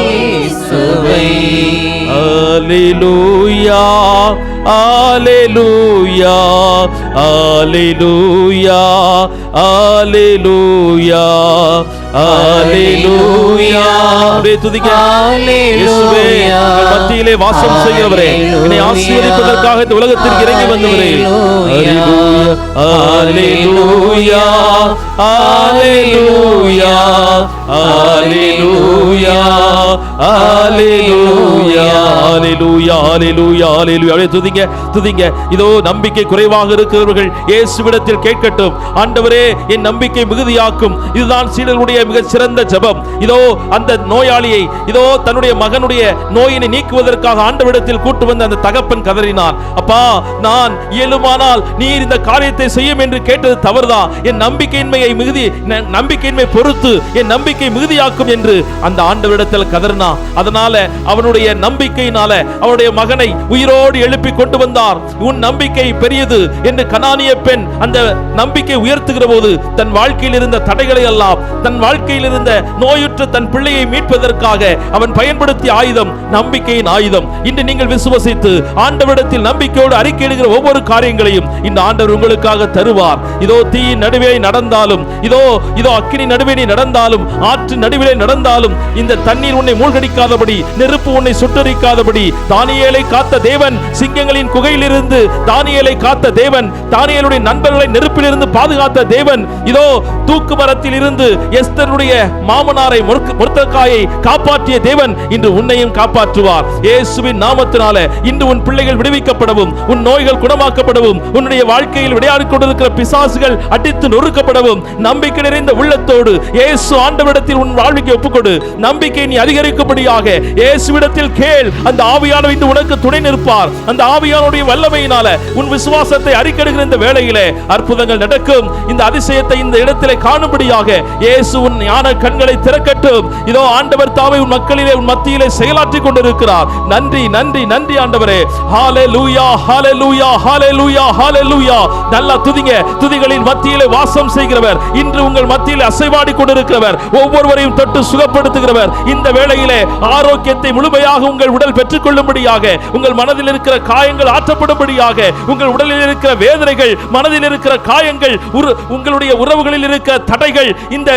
இயேசுவை. அல்லேலூயா, அல்லேலூயா, அல்லேலூயா, அல்லேலூயா, அல்லேலூயா. அப்படியே துதிக்க. இயேசுவே எங்கள் மத்தியிலே வாசம் செய்கிறவரே, என்னை ஆசீர்வதிப்பதற்காக இந்த உலகத்திற்கு இறங்கி வந்தவரே. அல்லேலூயா, அல்லேலூயா, அல்லேலூயா, அல்லேலூயா, அல்லேலூயா, அல்லேலூயா, அல்லேலூயா. அப்படியே துதிங்க, துதிங்க. இதோ நம்பிக்கை குறைவாக இருக்கிறவர்கள் இயேசுவிடத்தில் கேட்கட்டும். ஆண்டவரே என் நம்பிக்கை மிகுதியாக்கும். இதுதான் சீடர்களுடைய மிக சிறந்த ஜெபம். இதோ அந்த நோயாளியை, இதோ தன்னுடைய மகனுடைய நோயினை நீக்குவதற்காக ஆண்டவரிடத்தில் கூட்டு வந்த அந்த தகப்பன் கதறினான். அப்பா, நான் இயலுமானால் நீர் இந்த காரியத்தை செய்யும் என்று கேட்டது தவறுதான். என் நம்பிக்கையின்மை பொறுத்து என் நம்பிக்கை மிகுதியாக்கும் என்று அந்த ஆண்டவரிடத்தில் கதறினா. அதனால அவனுடைய நம்பிக்கையினால அவனுடைய மகனை உயிரோடு எழுப்பி கொண்டு வந்தார். உன் நம்பிக்கை பெரியது என்று கனானிய பெண் அந்த நம்பிக்கை உயர்த்துகிற போது தன் வாழ்க்கையில் இருந்த தடைகளை எல்லாம், தன் வாழ்க்கையில் இருந்த நோயுற்ற தன் பிள்ளையை மீட்பதற்காக அவன் பயன்படுத்திய ஆயுதம் நம்பிக்கையின் ஆயுதம். இன்று நீங்கள் விசுவசித்து ஆண்டவரிடத்தில் நம்பிக்கையோடு அறிக்கையிடுகிற ஒவ்வொரு காரியங்களையும் இந்த ஆண்டவர் உங்களுக்காக தருவார். இதோ தீயின் நடுவே நடந்தாலும், இதோ அக்கினி நடுவே நடந்தாலும், ஆற்று நடுவே நடந்தாலும், இந்த தண்ணீர் உன்னை மூழ்க மூழ்கடிக்காதபடி, நெருப்பு உன்னை சுட்டரிக்காதபடி தானியேலை காத்த தேவன், சிங்கங்களின் குகையிலிருந்து தானியேலை காத்த தேவன், தானியேலுடைய நண்பர்களை நெருப்பிலிருந்து பாதுகாத்த தேவன், இதோ தூக்கு மரத்தில் இருந்து எஸ்தருடைய மாமனாரை மொர்தெகாயை காப்பாற்றிய தேவன் இன்று உன்னையும் காப்பாற்றுவார். இயேசுவின் நாமத்தினால இன்று உன் பிள்ளைகள் விடுவிக்கப்படவும், உன் நோய்கள் குணமாக்கப்படவும், உன்னுடைய வாழ்க்கையில் விளையாடிக் கொண்டிருக்கிற பிசாசுகள் அடித்து நொறுக்கப்படவும், நம்பிக்கை நிறைந்த உள்ளத்தோடு இயேசு ஆண்டவரிடத்தில் உன் வாழ்க்கையை ஒப்புக்கொடு. நம்பிக்கை நீ அதிகரிக்கும்படியாக இயேசுவிடத்தில் கேள். அந்த ஆவியானவர் இன்று உனக்கு துணை நிற்பார். அந்த ஆவியானுடைய வல்லமையினால உன் விசுவாசத்தை அறிக்கையிடுகிற இந்த வேளையிலே அற்புதங்கள் நடக்கும். இந்த அதிசயத்தை இந்த இடத்திலே காணும்படியாக இயேசு உன் ஞான கண்களை திறக்கட்டும். இதோ ஆண்டவர் தாமே உன் மக்களிலே, உன் மத்தியிலே செயலாற்றிக் கொண்டிருக்கிறார். நன்றி நன்றி நன்றி ஆண்டவரே. ஹalleluya ஹalleluya ஹalleluya ஹalleluya. நல்லா துதிங்க. துதிகளின் மத்தியிலே வாசம் செய்கிறவர், இன்று உங்கள் மத்தியிலே அசைவாடி கொண்டிருக்கிறவர், ஒவ்வொருவரையும் தொட்டு சுகப்படுத்துகிறவர். இந்த வேளையிலே ஆரோக்கியத்தை முழுமையாக உங்கள் உடல் பெற்றுக் கொள்ளும்படியாக, உங்கள் மனதில் இருக்கிற காயங்கள் ஆற்றப்படும்படியாக, உங்கள் உடலில் இருக்கிற வேதனைகள், மனதில் இருக்கிற காயங்கள், உங்களுடைய உறவுகளில் இருக்கிற தடைகள், இந்த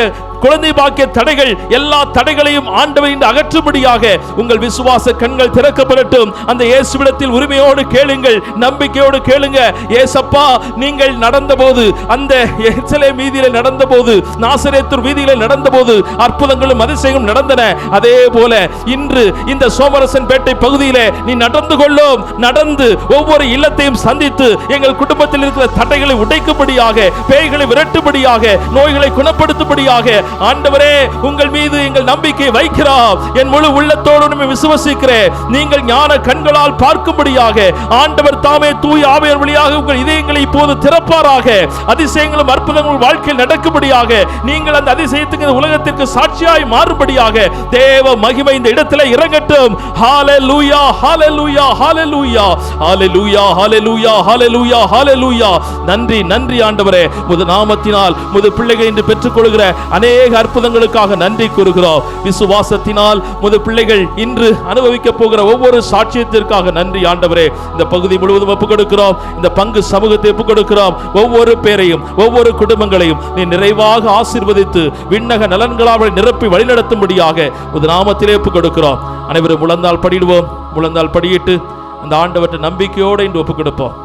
குழந்தை பாக்கிய தடைகள், எல்லா தடைகளையும் ஆண்டவர் இன்று அகற்றும்படியாக உங்கள் விசுவாச கண்கள் திறக்கப்படட்டும். அந்த இயேசுவிடத்தில் உரிமையோடு கேளுங்கள், நம்பிக்கையோடு கேளுங்க. ஏசப்பா, நீங்கள் நடந்தபோது, அந்த எருசலேம் வீதியிலே நடந்தபோது, நாசரேத்து வீதியிலே நடந்தபோது அற்புதங்களும் அதிசயங்களும் நடந்தன. அதே போல இன்று இந்த சோமரசன் பேட்டை பகுதியிலே நீ நடந்து கொள்ளும். நடந்து ஒவ்வொரு இல்லத்தையும் சந்தித்து எங்கள் குடும்பத்தில் இருக்கிற தடைகளை உடைக்கும்படியாக, பேய்களை விரட்டும்படியாக, நோய்களை குணப்படுத்தும்படியாக ஆண்டவரே உங்கள் மீது எங்கள் நம்பிக்கை வைக்கிறோம். என் முழு உள்ளத்தோடு விசுவசிக்கிறேன். நீங்கள் ஞான கண்களால் பார்க்கும்படியாக ஆண்டவர் தாமே தூய ஆவியார் வழியாக உங்கள் இதயங்களை இப்போது திறப்பாராக. அதிசயங்களும் அற்புதங்களும் வாழ்க்கையில் நடக்கும்படியாக, நீங்கள் அந்த அதிசயத்துக்கு உலகத்திற்கு சாட்சியாய் மாறும்படியாக தேவ மகிமை இந்த இடத்திலே இறங்கட்டும். ஹalleluya ஹalleluya ஹalleluya ஹalleluya ஹalleluya ஹalleluya ஹalleluya. நன்றி நன்றி ஆண்டவரே. உமது நாமத்தினால் உமது பிள்ளைகள் இன்று பெற்றுக்கொள்கிற அநேக அற்புதங்களுக்காக நன்றி கூறுகிறோம். விசுவாசத்தினால் உமது பிள்ளைகள் இன்று அனுபவிக்க போகிற ஒவ்வொரு சாட்சியத்திற்காக நன்றி ஆண்டவரே. இந்த பகுதி முழுவதும் ஒப்புக் கொடுக்கிறோம். இந்த பங்கு சமூகத்தை ஒப்புக் கொடுக்கிறோம். ஒவ்வொரு பேரையும், ஒவ்வொரு குடும்பங்களையும் நீ நிறைவாக ஆசீர்வதித்து விண்ணக நலன்களால் நிரப்பி வழிநடத்தும்படியாக உமது நாமத்திலே ஒப்புக் கொடுக்கிறோம். அனைவரும் முழந்தால் படிடுவோம். முழந்தால் படியிட்டு அந்த ஆண்டவற்றை நம்பிக்கையோடு இன்று ஒப்புக் கொடுப்போம்.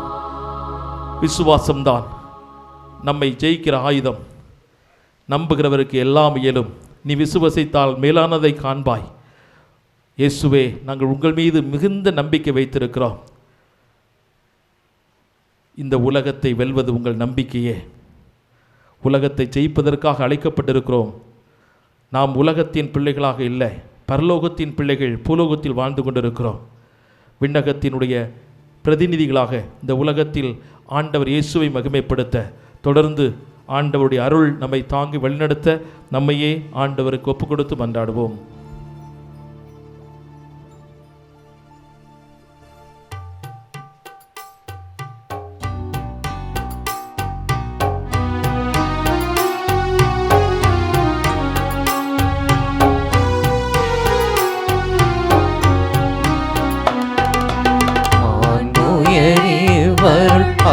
விசுவாசம்தான் நம்மை ஜெயிக்கிற ஆயுதம். நம்புகிறவருக்கு எல்லாம் இயலும். நீ விசுவசித்தால் மேலானதை காண்பாய். இயேசுவே, நாங்கள் உங்கள் மீது மிகுந்த நம்பிக்கை வைத்திருக்கிறோம். இந்த உலகத்தை வெல்வது உங்கள் நம்பிக்கையே. உலகத்தை ஜெயிப்பதற்காக அழைக்கப்பட்டிருக்கிறோம். நாம் உலகத்தின் பிள்ளைகளாக இல்லை, பரலோகத்தின் பிள்ளைகள். பூலோகத்தில் வாழ்ந்து கொண்டிருக்கிறோம். விண்ணகத்தினுடைய பிரதிநிதிகளாக இந்த உலகத்தில் ஆண்டவர் இயேசுவை மகிமைப்படுத்த, தொடர்ந்து ஆண்டவருடைய அருள் நம்மை தாங்கி வழிநடத்த நம்மையே ஆண்டவருக்கு ஒப்புக் கொடுத்து மன்றாடுவோம்.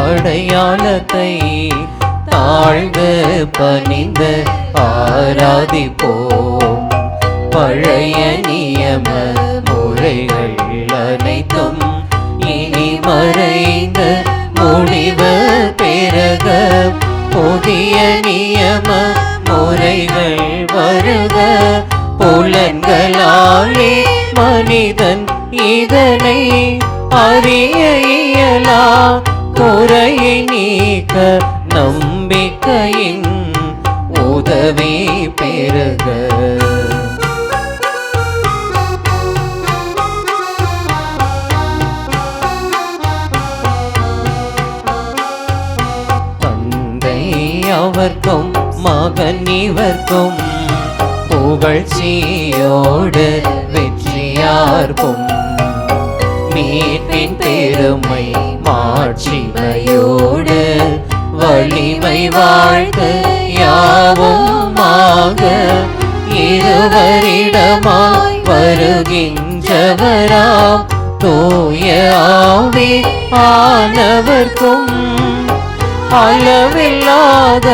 அடையாளத்தை தாழ்ந்து பணிந்து ஆராதிப்போம். பழைய நியம முறைகள் அனைத்தும் இனி மறைந்து முடிவு பெருக, புதிய நியம முறைகள் வருக. புலன்களாலே மனிதன் இதனை அறிய இயலா, குறையை நீக்க நம்பிக்கையின் உதவி பெருக. தந்தை அவர்க்கும் மகன் இவர்க்கும் புகழ்ச்சியோடு வெற்றியார்க்கும் மீட்பின் பெருமை மாட்சிமையோடு வலிமை வாழ்த்து யாவுமாக இருவரிடமாய் வருகின்றவராம் தூய ஆவி ஆனவர்க்கும் அளவில்லாத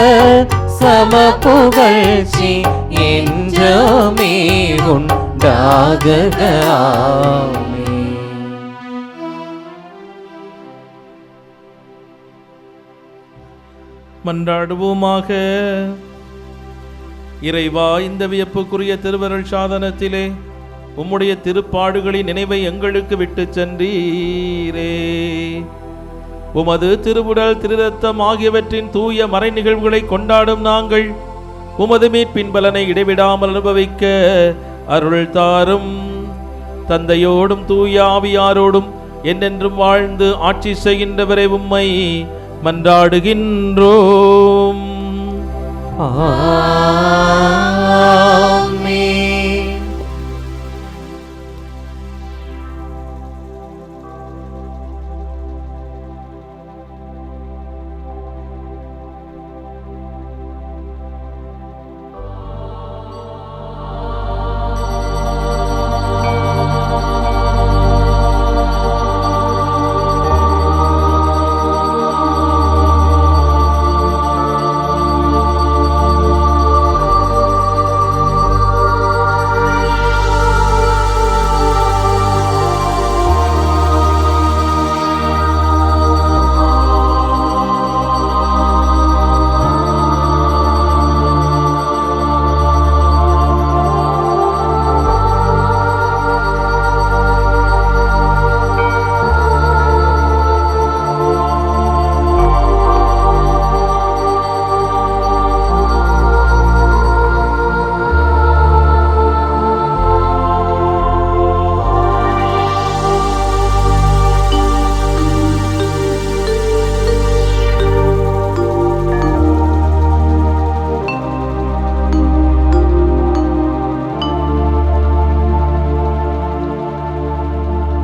சம புகழ்ச்சி என்றுமே உண்டாகுக. ஆமென். மன்றாடுவோமாக. இறைவா, இந்த வியப்புக்குரிய திருவருள் சாதனத்திலே உம்முடைய திருப்பாடுகளின் நினைவை எங்களுக்கு விட்டு சென்றீரே. உமது திருவுடல் திருரத்தம் ஆகியவற்றின் தூய மறை நிகழ்வுகளை கொண்டாடும் நாங்கள் உமது மீட்பின் பலனை இடைவிடாமல் அனுபவிக்க அருள் தாரும். தந்தையோடும் தூய ஆவியாரோடும் என்றென்றும் வாழ்ந்து ஆட்சி செய்கின்றவரை உம்மை மன்றாடுகின்றோம். ஆமென்.